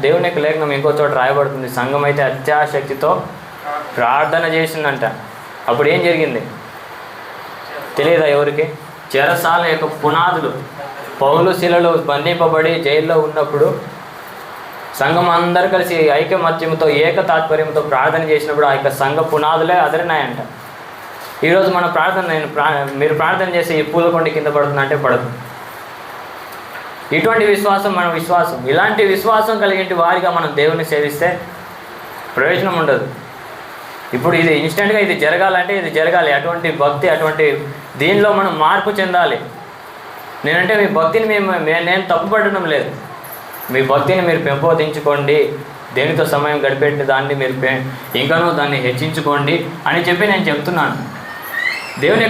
దేవుని యొక్క లేఖనం ఇంకో చోట రాయబడుతుంది, సంఘం అయితే అత్యాశక్తితో ప్రార్థన చేసిందంట. అప్పుడు ఏం జరిగింది తెలియదా ఎవరికి? చెరసాల యొక్క పునాదులు, పౌలు శిలలో బంధింపబడి జైల్లో ఉన్నప్పుడు సంఘం అందరూ కలిసి ఐకమత్యంతో ఏక తాత్పర్యంతో ప్రార్థన చేసినప్పుడు ఆ యొక్క సంఘ పునాదులే అదిరినాయంట. ఈరోజు మన ప్రార్థన మీరు ప్రార్థన చేసి ఈ పూలకొండ కింద పడుతుందంటే పడదు. ఇటువంటి విశ్వాసం మన విశ్వాసం. ఇలాంటి విశ్వాసం కలిగిన వారిగా మనం దేవుని సేవిస్తే ప్రయోజనం ఉండదు. ఇప్పుడు ఇది ఇన్స్టెంట్గా ఇది జరగాలంటే ఇది జరగాలి. అటువంటి భక్తి, అటువంటి దీనిలో మనం మార్పు చెందాలి. నేనంటే మీ భక్తిని నేను తప్పుపడడం లేదు. మీ భక్తిని మీరు పెంపొందించుకోండి, దేనితో సమయం గడిపెట్టి దాన్ని మీరు ఇంకనూ దాన్ని హెచ్చించుకోండి అని చెప్పి నేను చెప్తున్నాను. దేవుని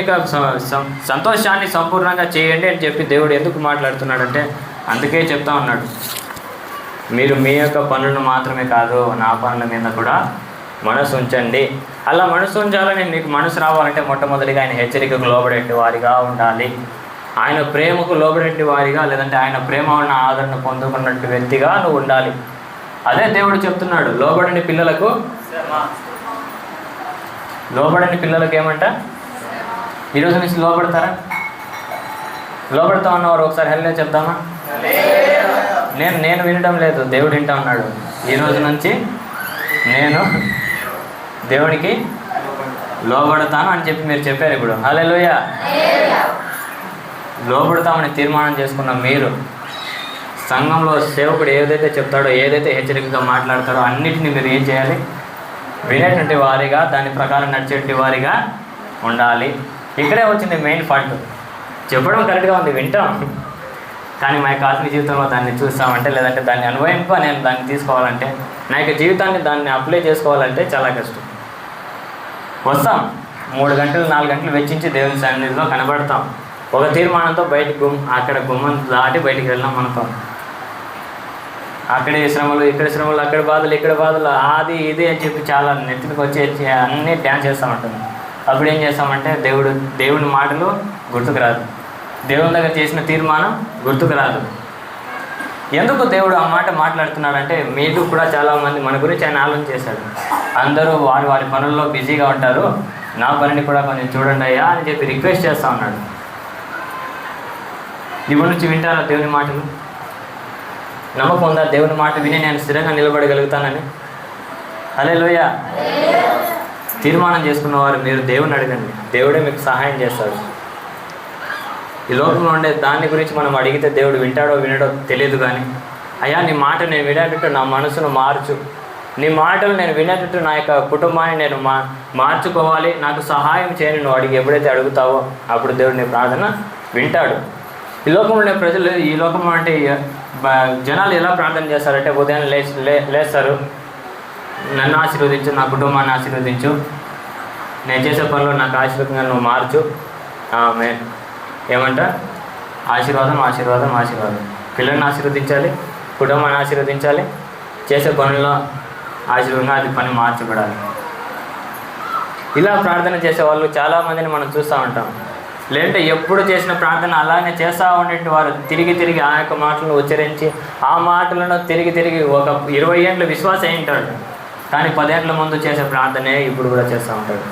యొక్క సంతోషాన్ని సంపూర్ణంగా చేయండి అని చెప్పి దేవుడు ఎందుకు మాట్లాడుతున్నాడంటే అందుకే చెప్తా ఉన్నాడు, మీరు మీ యొక్క పనులను మాత్రమే కాదు నా పనుల మీద కూడా మనసు ఉంచండి. అలా మనసు ఉంచాలని నీకు మనసు రావాలంటే మొట్టమొదటిగా ఆయన హెచ్చరికకు లోబడే వారిగా ఉండాలి. ఆయన ప్రేమకు లోబడే వారిగా, లేదంటే ఆయన ప్రేమ ఉన్న ఆదరణ పొందుకున్నట్టు వ్యక్తిగా నువ్వు ఉండాలి. అదే దేవుడు చెప్తున్నాడు, లోబడని పిల్లలకు ఏమంట, ఈరోజు నుంచి లోబడతారా? లోబడతా ఉన్నవారు ఒకసారి హెల్లే చెప్తామా? నేను వినడం లేదు, దేవుడు వింటా ఉన్నాడు. ఈరోజు నుంచి నేను దేవునికి లోబడతాను అని చెప్పి మీరు చెప్పారు. ఇప్పుడు హల్లెలూయా. లోబడతామని తీర్మానం చేసుకున్న మీరు సంఘంలో సేవకుడు ఏదైతే చెప్తాడో, ఏదైతే హెచ్చరికగా మాట్లాడతారో అన్నిటిని మీరు ఏం చేయాలి? వినేటువంటి వారిగా, దాని ప్రకారం నడిచేటువంటి వారిగా ఉండాలి. ఇక్కడే వచ్చింది మెయిన్ పాయింట్. చెప్పడం కరెక్ట్గా ఉంది, వింటాం, కానీ మా యొక్క ఆత్మీయ జీవితంలో దాన్ని చూస్తామంటే, లేదంటే దాన్ని అనుభవింప నేను దాన్ని తీసుకోవాలంటే, నా యొక్క జీవితాన్ని దాన్ని అప్లై చేసుకోవాలంటే చాలా కష్టం. వస్తాం 3 గంటలు 4 గంటలు వెచ్చించి దేవుని సన్నిధిలో కనబడతాం. ఒక తీర్మానంతో బయటకు అక్కడ గుమ్మం దాటి బయటికి వెళ్ళాం అనుకోం. అక్కడే శ్రమలు, ఇక్కడ శ్రమలు, అక్కడ బాధలు, ఇక్కడ బాధలు, అది ఇది అని చెప్పి చాలా నెత్తికి వచ్చి అన్నీ డ్యాన్స్ చేస్తూ ఉంటుంది. అప్పుడు ఏం చేస్తామంటే దేవుని మాటలు గుర్తుకు రాదు, దేవుని దగ్గర చేసిన తీర్మానం గుర్తుకు రాదు. ఎందుకు దేవుడు ఆ మాట మాట్లాడుతున్నాడంటే, మీరు కూడా చాలామంది మన గురించి ఆయన ఆలోచన చేశాడు. అందరూ వారి పనుల్లో బిజీగా ఉంటారు, నా పనిని కూడా కొంచెం చూడండి అయ్యా అని చెప్పి రిక్వెస్ట్ చేస్తూ ఉన్నాడు. ఇప్పటి నుంచి వింటారా దేవుని మాటలు? నమ్మకం ఉందా దేవుని మాట విని నేను స్థిరంగా నిలబడగలుగుతానని? హల్లెలూయా. తీర్మానం చేసుకున్నవారు మీరు దేవుని అడగండి, దేవుడే మీకు సహాయం చేస్తాడు. ఈ లోకంలో ఉండే దాని గురించి మనం అడిగితే దేవుడు వింటాడో వినడో తెలియదు. కానీ అయ్యా నీ మాట నేను వినేటట్టు నా మనసును మార్చు, నీ మాటలు నేను వినేటట్టు నా యొక్క కుటుంబాన్ని నేను మార్చుకోవాలి, నాకు సహాయం చేయని నువ్వు ఎప్పుడైతే అడుగుతావో అప్పుడు దేవుడు నీ ప్రార్థన వింటాడు. ఈ లోకంలో ఉండే ప్రజలు, ఈ లోకంలో అంటే జనాలు ఎలా ప్రార్థన చేస్తారంటే, ఉదయం లేస్తారు, నన్ను ఆశీర్వదించు, నా కుటుంబాన్ని ఆశీర్వదించు, నేను చేసే పనిలో నాకు ఆశీర్వాదంగా నువ్వు మార్చు. ఏమంట? ఆశీర్వాదం, ఆశీర్వాదం, ఆశీర్వాదం. పిల్లల్ని ఆశీర్వదించాలి, కుటుంబాన్ని ఆశీర్వదించాలి, చేసే పనుల్లో ఆశీర్వాదంగా అది పని మార్చబడాలి. ఇలా ప్రార్థన చేసేవాళ్ళు చాలామందిని మనం చూస్తూ ఉంటాం. లేదంటే ఎప్పుడు చేసిన ప్రార్థన అలానే చేస్తూ ఉండేటి వారు తిరిగి ఆ యొక్క మాటలను ఉచ్చరించి ఆ మాటలను తిరిగి ఒక 20 ఏళ్ళ విశ్వాసం అయి ఉంటాడు, కానీ 10 ఏళ్ళ ముందు చేసే ప్రార్థనే ఇప్పుడు కూడా చేస్తూ ఉంటాడు.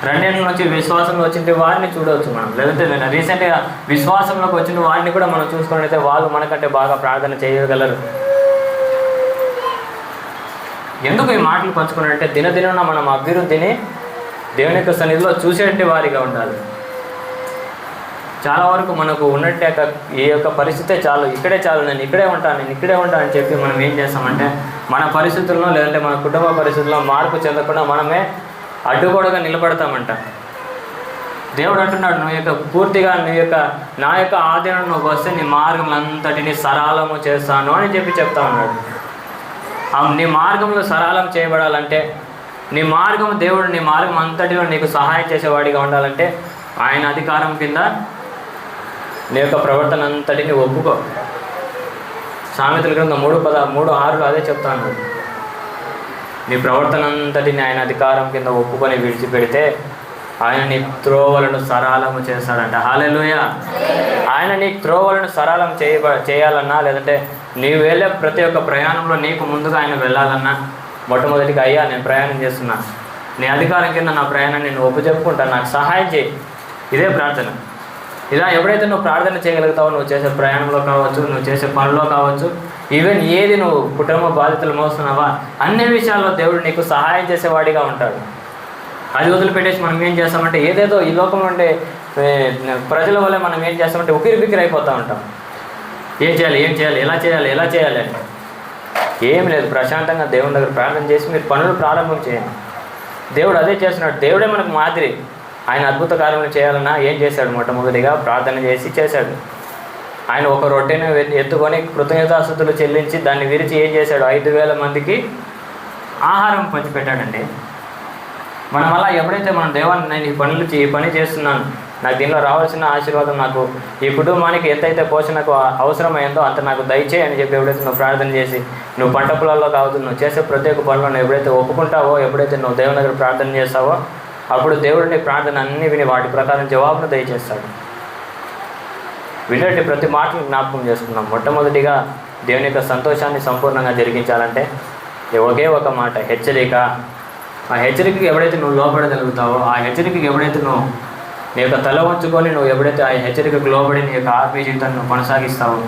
2 ఏళ్ళ నుంచి విశ్వాసంలో వచ్చిన వారిని చూడవచ్చు మనం, లేదంటే రీసెంట్గా విశ్వాసంలోకి వచ్చిన వారిని కూడా మనం చూసుకున్నట్లయితే వాళ్ళు మనకంటే బాగా ప్రార్థన చేయగలరు. ఎందుకు ఈ మాటలు పంచుకున్నట్టే, దినదిన మనం అభివృద్ధిని దేవుని యొక్క సన్నిధిలో చూసేటి వారిగా ఉండాలి. చాలా వరకు మనకు ఉన్నట్టే ఈ యొక్క పరిస్థితే చాలు, ఇక్కడే చాలు, నేను ఇక్కడే ఉంటాను అని చెప్పి మనం ఏం చేస్తామంటే, మన పరిస్థితుల్లో లేదంటే మన కుటుంబ పరిస్థితుల్లో మార్పు చెందకుండా మనమే అడ్డుగోడగా నిలబడతామంట. దేవుడు అంటున్నాడు, నువ్వు యొక్క పూర్తిగా నా యొక్క ఆధీనం నువ్వు వస్తే నీ మార్గం అంతటిని సరళము చేస్తాను అని చెప్పి చెప్తా ఉన్నాడు. నీ మార్గంలో సరళం చేయబడాలంటే, దేవుడు నీ మార్గం అంతటిలో నీకు సహాయం చేసేవాడిగా ఉండాలంటే ఆయన అధికారం కింద నీ యొక్క ప్రవర్తన అంతటిని ఒప్పుకో. సామెతల గ్రంథం 3:6 అదే చెప్తాను. నీ ప్రవర్తన అంతటిని ఆయన అధికారం కింద ఒప్పుకొని విడిచిపెడితే ఆయన నీ త్రోవలను సరళము చేస్తాడంట. హల్లెలూయా. ఆయన నీ త్రోవలను సరళం చేయాలన్నా, లేదంటే నీవు వెళ్ళే ప్రతి ఒక్క ప్రయాణంలో నీకు ముందుగా ఆయన వెళ్ళాలన్నా, మొట్టమొదటిగా అయ్యా నేను ప్రయాణం చేస్తున్నా, నీ అధికారం కింద నా ప్రయాణాన్ని నేను ఒప్పుచెప్పుకుంటాను, నాకు సహాయం చేయి. ఇదే ప్రార్థన. ఇలా ఎప్పుడైతే నువ్వు ప్రార్థన చేయగలుగుతావో, నువ్వు చేసే ప్రయాణంలో కావచ్చు, నువ్వు చేసే పనిలో కావచ్చు, ఈవెన్ ఏది నువ్వు కుటుంబ బాధ్యతలు మోస్తున్నావా, అన్ని విషయాల్లో దేవుడు నీకు సహాయం చేసేవాడిగా ఉంటాడు. అది వదిలిపెట్టేసి మనం ఏం చేస్తామంటే ఏదేదో ఈ లోకంలో ఉండే ప్రజల వల్ల మనం ఏం చేస్తామంటే ఉక్కిరి అయిపోతూ ఉంటాం. ఏం చేయాలి, ఎలా చేయాలి అని ఏం లేదు. ప్రశాంతంగా దేవుని దగ్గర ప్రార్థన చేసి మీరు పనులు ప్రారంభం చేయండి. దేవుడు అదే చేస్తున్నాడు. దేవుడే మనకు మాదిరి. ఆయన అద్భుత కార్యములు చేయాలన్నా ఏం చేశాడు? మొట్టమొదటిగా ప్రార్థన చేశాడు. ఆయన ఒక రొట్టెను ఎత్తుకొని కృతజ్ఞతాస్తుతులు చెల్లించి దాన్ని విరిచి ఏం చేశాడు? 5,000 మందికి ఆహారం పంచిపెట్టాడండి. మనం అలా ఎప్పుడైతే మనం దేవాన్ని నేను ఈ పని చేస్తున్నాను, నాకు దీనిలో రావాల్సిన ఆశీర్వాదం, నాకు ఈ కుటుంబానికి ఎంతైతే పోషణకు అవసరమైందో అంత నాకు దయచేయి అని చెప్పి ఎప్పుడైతే నువ్వు ప్రార్థన చేసి నువ్వు పంట పొలాల్లో కావచ్చు, నువ్వు చేసే ప్రత్యేక పనులను ఎప్పుడైతే ఒప్పుకుంటావో, ఎప్పుడైతే నువ్వు దేవుని దగ్గర ప్రార్థన చేస్తావో అప్పుడు దేవుడు నీ ప్రార్థన అన్నీ విని వాటి ప్రకారం జవాబును దయచేస్తాడు. వినేటి ప్రతి మాటను జ్ఞాపకం చేసుకున్నాం. మొట్టమొదటిగా దేవుని యొక్క సంతోషాన్ని సంపూర్ణంగా జరిగించాలంటే ఒకే ఒక మాట, హెచ్చరిక. ఆ హెచ్చరికకి ఎప్పుడైతే నువ్వు లోపడగలుగుతావో, ఆ హెచ్చరికకి ఎప్పుడైతే నువ్వు నీ యొక్క తల వంచుకొని నువ్వు ఎప్పుడైతే ఆ హెచ్చరికకు లోబడి నీ యొక్క ఆత్మీయ జీవితాన్ని నువ్వు కొనసాగిస్తావో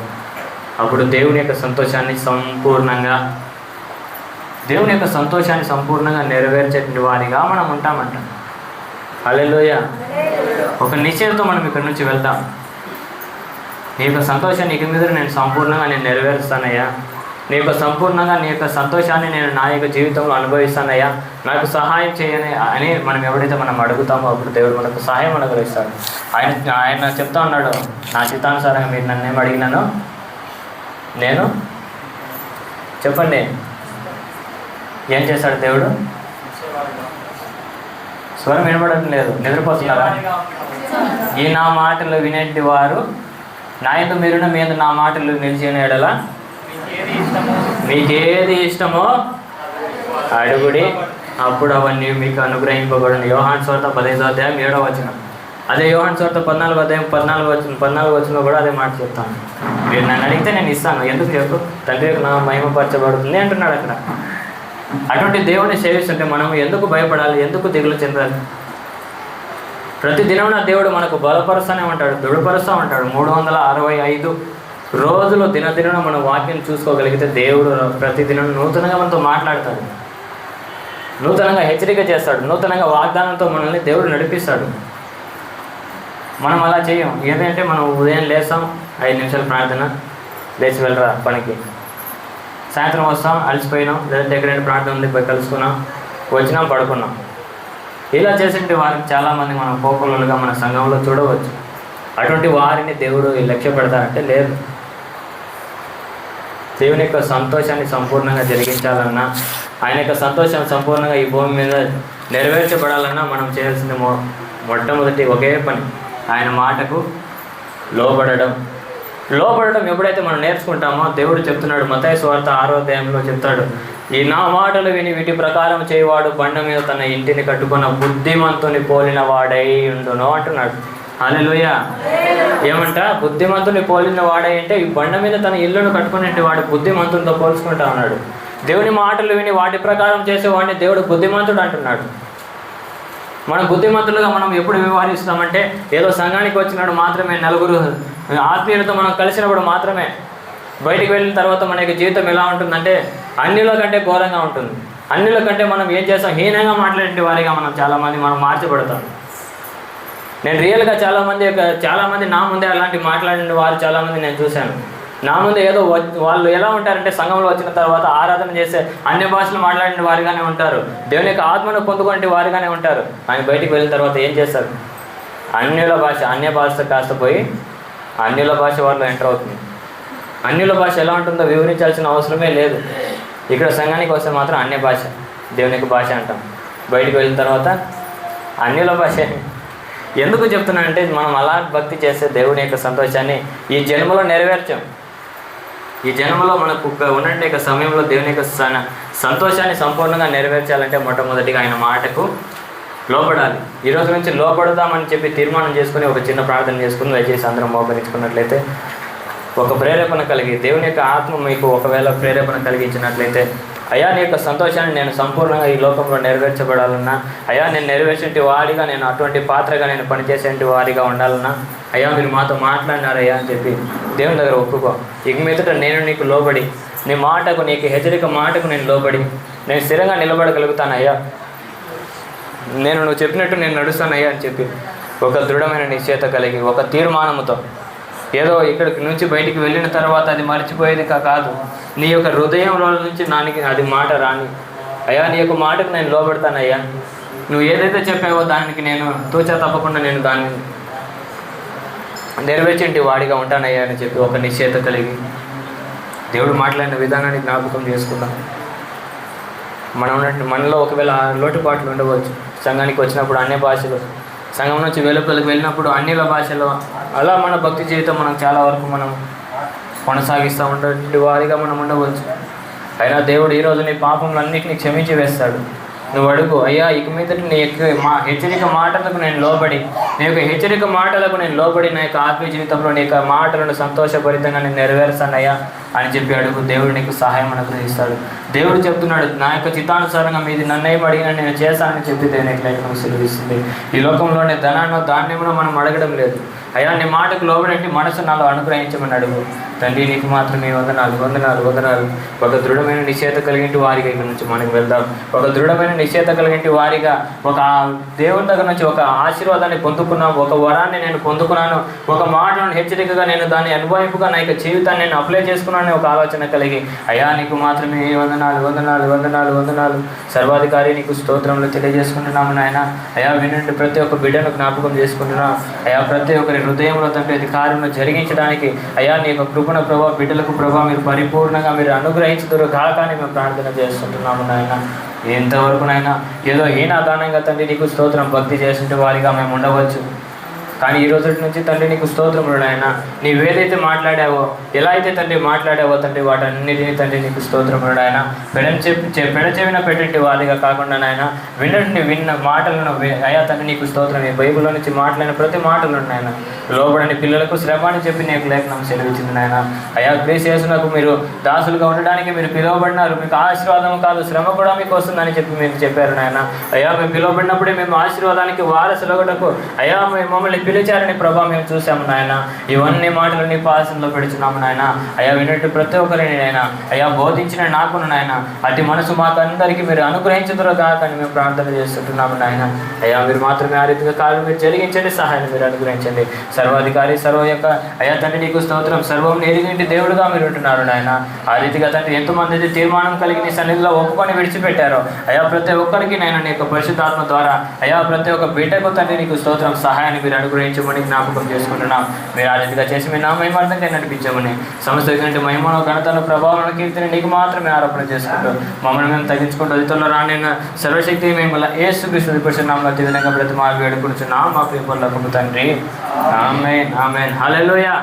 అప్పుడు దేవుని యొక్క సంతోషాన్ని సంపూర్ణంగా నెరవేర్చే వారిగా మనం ఉంటామంట. హల్లెలూయా. ఒక నిశ్చయంతో మనం ఇక్కడి నుంచి వెళ్తాం. నీ యొక్క సంతోషాన్ని ఇక మీద నేను సంపూర్ణంగా నెరవేరుస్తానయ్యా, నీ యొక్క సంపూర్ణంగా నీ యొక్క సంతోషాన్ని నేను నా యొక్క జీవితంలో అనుభవిస్తానయ్యా, నాకు సహాయం చేయని అని మనం ఎవరైతే మనం అడుగుతామో అప్పుడు దేవుడు మనకు సహాయం అనుగ్రహిస్తాడు. ఆయన చెప్తా ఉన్నాడు, నా చిత్తానుసారంగా మీరు నన్ను ఏం అడిగినాను నేను చెప్పండి. ఏం చేశాడు దేవుడు? స్వరం వినబడటం లేదు, నిద్రపోతున్నారా? ఈ నా మాటలు వినేటి వారు నా యొక్క మీరున మీద నా మాటలు నిలిచిన ఎడల మీకేది ఇష్టమో అడుగుడి, అప్పుడు అవన్నీ మీకు అనుగ్రహింపబడును. యోహాను సువార్త 15వ అధ్యాయం 7వ వచనం. అదే యోహాను సువార్త 14వ అధ్యాయం 14వ వచనంలో కూడా అదే మాట చెప్తాను. మీరు నన్ను అడిగితే నేను ఇస్తాను, ఎందుకు చెప్పు? తండ్రి యొక్క నా మహిమపరచబడుతుంది అంటున్నాడు అక్కడ. అటువంటి దేవుని సేవిస్తుంటే మనం ఎందుకు భయపడాలి, ఎందుకు దిగులు చెందాలి? ప్రతి దినం నా దేవుడు మనకు బలపరుస్తూనే ఉంటాడు, దృఢపరుస్తూ ఉంటాడు. 365 రోజులు దినదిన మన వాక్యం చూసుకోగలిగితే దేవుడు ప్రతిదినం నూతనంగా మనతో మాట్లాడతాడు, నూతనంగా హెచ్చరిక చేస్తాడు, నూతనంగా వాగ్దానంతో మనల్ని దేవుడు నడిపిస్తాడు. మనం అలా చేయం. ఏంటంటే మనం ఉదయం లేస్తాం, 5 నిమిషాలు ప్రార్థన, లేచి వెళ్ళరా పనికి, సాయంత్రం వస్తాం అలసిపోయినాం, లేదంటే ఎక్కడైనా ప్రార్థన ఉంది పోయి కలుసుకున్నాం, వచ్చినాం పడుకున్నాం. ఇలా చేసేటి వారికి చాలామంది మనం కోపలుగా మన సంఘంలో చూడవచ్చు. అటువంటి వారిని దేవుడు లక్ష్య పెడతారంటే లేదు. దేవుని యొక్క సంతోషాన్ని సంపూర్ణంగా జరిగించాలన్నా, ఆయన యొక్క సంతోషం సంపూర్ణంగా ఈ భూమి మీద నెరవేర్చబడాలన్నా మనం చేయాల్సింది మొట్టమొదటి ఒకే పని, ఆయన మాటకు లోబడడం. ఎప్పుడైతే మనం నేర్చుకుంటామో దేవుడు చెప్తున్నాడు, మత్తయి సువార్త 6వ అధ్యాయంలో చెప్తాడు, ఈ నా మాటలు విని వీటి ప్రకారం చేయవాడు బండ మీద తన ఇంటిని కట్టుకున్న బుద్ధిమంతుని పోలిన వాడై ఉండును అంటున్నాడు. హల్లెలూయా. ఏమంట? బుద్ధిమంతుని పోలిన వాడై అంటే ఈ బండ మీద తన ఇల్లును కట్టుకునే వాడు బుద్ధిమంతునితో పోల్చుకుంటా ఉన్నాడు. దేవుని మాటలు విని వాటి ప్రకారం చేసేవాడిని దేవుడు బుద్ధిమంతుడు అంటున్నాడు. మనం బుద్ధిమంతులుగా మనం ఎప్పుడు వ్యవహరిస్తామంటే ఏదో సంఘానికి వచ్చినప్పుడు మాత్రమే, నలుగురు ఆత్మీయులతో మనం కలిసినప్పుడు మాత్రమే. బయటికి వెళ్ళిన తర్వాత మన యొక్క జీవితం ఎలా ఉంటుందంటే అన్నిలో కంటే ఘోరంగా ఉంటుంది. అన్నిలో కంటే మనం ఏం చేస్తాం? హీనంగా మాట్లాడే వారిగా చాలామంది మనం మార్చబడతాం. నేను రియల్గా చాలామంది నా ముందే అలాంటి మాట్లాడిన వారు చాలామంది నేను చూశాను. నా ముందు ఏదో వాళ్ళు ఎలా ఉంటారంటే సంఘంలో వచ్చిన తర్వాత ఆరాధన చేసే అన్య భాషలు మాట్లాడిన వారిగానే ఉంటారు, దేవుని యొక్క ఆత్మను పొందుకునే వారిగానే ఉంటారు. ఆయన బయటికి వెళ్ళిన తర్వాత ఏం చేస్తారు? అన్య భాష కాస్త పోయి అన్యుల భాష వాళ్ళు ఎంటర్ అవుతుంది. అన్యుల భాష ఎలా ఉంటుందో వివరించాల్సిన అవసరమే లేదు. ఇక్కడ సంఘానికి వస్తే మాత్రం అన్య భాష, దేవుని యొక్క భాష అంటాం. బయటికి వెళ్ళిన తర్వాత అన్యుల భాష. ఎందుకు చెప్తున్నానంటే మనం అలా భక్తి చేస్తే దేవుని యొక్క సంతోషాన్ని ఈ జన్మలో నెరవేర్చాం. ఈ జన్మలో మనకు ఉన్నట్టు యొక్క సమయంలో దేవుని యొక్క సంతోషాన్ని సంపూర్ణంగా నెరవేర్చాలంటే మొట్టమొదటిగా ఆయన మాటకు లోపడాలి. ఈరోజు నుంచి లోపడదామని చెప్పి తీర్మానం చేసుకుని ఒక చిన్న ప్రార్థన చేసుకుని దయచేసి అందరం మోకరించుకున్నట్లయితే, ఒక ప్రేరేపణ కలిగి దేవుని యొక్క ఆత్మ మీకు ఒకవేళ ప్రేరేపణ కలిగించినట్లయితే, అయ్యా నీ యొక్క సంతోషాన్ని నేను సంపూర్ణంగా ఈ లోకంలో నెరవేర్చబడాలన్నా, అయ్యా నేను నెరవేర్చేటి వాడిగా, నేను అటువంటి పాత్రగా నేను పనిచేసేటి వారిగా ఉండాలన్నా, అయ్యా మీరు మాతో మాట్లాడినారయ్యా అని చెప్పి దేవుని దగ్గర ఒప్పుకో. ఇక మీదట నేను నీకు లోబడి, నీ మాటకు, నీకు హెచ్చరిక మాటకు నేను లోబడి నేను స్థిరంగా నిలబడగలుగుతాను అయ్యా. నువ్వు చెప్పినట్టు నేను నడుస్తానయ్యా అని చెప్పి ఒక దృఢమైన నిశ్చయత కలిగి ఒక తీర్మానంతో, ఏదో ఇక్కడికి నుంచి బయటికి వెళ్ళిన తర్వాత అది మర్చిపోయేది కాదు. నీ యొక్క హృదయంలో నుంచి నానికి అది మాట రాని, అయ్యా నీ యొక్క మాటకు నేను లోబడతానయ్యా, నువ్వు ఏదైతే చెప్పావో దానికి నేను తూచా తప్పకుండా నేను దాన్ని నెరవేర్చేంటి వాడిగా ఉంటానయ్యా అని చెప్పి ఒక నిశ్చయత కలిగి దేవుడు మాట్లాడిన విధానాన్ని జ్ఞాపకం చేసుకుందాం. మనలో ఒకవేళ లోటుపాట్లు ఉండవచ్చు. సంఘానికి వచ్చినప్పుడు అన్ని భాషలు, సంఘం నుంచి వెలుపలికి వెళ్ళినప్పుడు అన్నిల భాషలో, అలా మన భక్తి జీవితం మనం చాలా వరకు మనం కొనసాగిస్తూ ఉండే వారిగా మనం ఉండవచ్చు. అయినా దేవుడు ఈరోజు నీ పాపములన్నింటినీ క్షమించి వేస్తాడు. నువ్వు అడుగు, అయ్యా ఇక మీద నీ యొక్క హెచ్చరిక మాటలకు నేను లోబడి, నీ యొక్క హెచ్చరిక మాటలకు నేను లోబడి నా యొక్క ఆత్మీయ జీవితంలో నీ యొక్క మాటలను సంతోషభరితంగా నేను నెరవేరుస్తానయ్యా అని చెప్పి అడుగు. దేవుడు నీకు సహాయం అనుగ్రహిస్తాడు. దేవుడు చెప్తున్నాడు, నా యొక్క చిత్తానుసారంగా మీది నన్నేం అడిగినా నేను చేస్తానని చెప్పి దేవునికి లేఖనం సెలవిస్తుంది. ఈ లోకంలోనే ధనాన్నో ధాన్యమునో మనం అడగడం లేదు. అయ్యా నీ మాటకు లోబడి మనసు నాలో అనుగ్రహించమని అడుగు. తండ్రి నీకు మాత్రమే వందనాలు వందనాలు వందనాలు. ఒక దృఢమైన నిశ్చయత కలిగింటి వారిగా ఇక్కడ నుంచి మనకు వెళ్దాం. ఒక దృఢమైన నిశ్చయత కలిగింటి వారిగా ఒక దేవుని దగ్గర నుంచి ఒక ఆశీర్వాదాన్ని పొందుకున్నాను, ఒక వరాన్ని నేను పొందుకున్నాను, ఒక మాటలను హెచ్చరికగా నేను దాన్ని అనుభవింపుగా నా యొక్క జీవితాన్ని నేను అప్లై చేసుకున్నాను ఒక ఆలోచన కలిగి, అయ్యా నీకు మాత్రమే వందనాలు వందనాలు వందనాలు వందనాలు. సర్వాధికారి నీకు స్తోత్రములు తెలియజేసుకుంటున్నాము నాయన. అయ్యా వినండి, ప్రతి ఒక్క బిడ్డను జ్ఞాపకం చేసుకుంటున్నాం. అయ్యా ప్రతి ఒక్కరి హృదయంలో తండ్రి అది కార్యము జరిగించడానికి అయ్యా నీ యొక్క కృపణ ప్రభావ బిడ్డలకు ప్రభావ మీరు పరిపూర్ణంగా మీరు అనుగ్రహించుదురు కాక అని మేము ప్రార్థన చేస్తుంటున్నాము నాయన. ఎంతవరకునైనా ఏదో హీనాదానంగా తండ్రి నీకు స్తోత్రం భక్తి చేస్తుంటే వారిగా మేము ఉండవచ్చు. కానీ ఈ రోజు నుంచి తండ్రి నీకు స్తోత్రములు నాయన. నీవేదైతే మాట్లాడావో, ఎలా అయితే తండ్రి మాట్లాడావో తండ్రి వాటన్నిటినీ తండ్రి నీకు స్తోత్రములు నాయన. పెడచెవిన పెట్టండి వారిగా కాకుండా నాయన విన్న మాటలను అయ్యా తండ్రి నీకు స్తోత్రం. ఈ బైబిల్లో నుంచి మాట్లాడిన ప్రతి మాటలు నాయన లోబడని పిల్లలకు శ్రమ అని చెప్పి నీకు లేఖనం సెలవిచ్చింది నాయన. అయ్యా క్రీస్తునకు మీరు దాసులుగా ఉండడానికి మీరు పిలువబడినారు. మీకు ఆశీర్వాదం కాదు శ్రమ కూడా మీకు వస్తుందని చెప్పి మీరు చెప్పారు నాయన. అయ్యా మేము పిలువబడినప్పుడే మేము ఆశీర్వాదానికి వారసులగటకు అయ్యా మమ్మల్ని పిలిచారని ప్రభా మేము చూసాము నాయన. ఇవన్నీ మాటలు నీ పాసంలో పెడుతున్నాము నాయన. అయ్యా వినట్టు ప్రతి ఒక్కరిని నాయన అయ్యా బోధించిన నాకును నాయన అతి మనసు మాకు అందరికీ మీరు అనుగ్రహించుదురు కాక అని మేము ప్రార్థన చేస్తుంటున్నాము నాయన. అయ్యా మీరు మాత్రమే ఆ రీతిగా కాలం మీరు జరిగించండి, సహాయాన్ని మీరు అనుగ్రహించండి. సర్వాధికారి సర్వ యొక్క అయ్యా తండ్రి నీకు స్తోత్రం. సర్వం ఎరిగింటి దేవుడుగా మీరు ఉంటున్నారు నాయన. ఆ రీతిగా తండ్రి ఎంతమంది అయితే తీర్మానం కలిగి నీ సన్నిధిలో ఒప్పుకొని విడిచిపెట్టారో అయ్యా ప్రతి ఒక్కరికి నేను నీ యొక్క పరిశుద్ధాత్మ ద్వారా అయ్యా ప్రతి ఒక్క బిడ్డకు తండ్రి నీకు స్తోత్రం సహాయాన్ని మీరు అనుగ్రహించమని జ్ఞాపకం చేసుకుంటున్నాం. మీరు ఆ రీతిగా చేసి మీ నా మహిమార్థంగా నడిపించమని సమస్త మహిమను ఘనతను ప్రభావాలను కీర్తిని నీకు మాత్రమే ఆరోపణ చేసుకుంటూ మమ్మల్ని మేము తగ్గించుకుంటూ అదితో రానిన్న సర్వశక్తి మేము యేసుక్రీస్తు పరిశుద్ధ నామములో దివ్యంగా బ్రతిమాలి వేడుకుంటున్నాం మా ప్రియ పరలోకపు తండ్రి. ఆమేన్ ఆమేన్ హల్లెలూయా.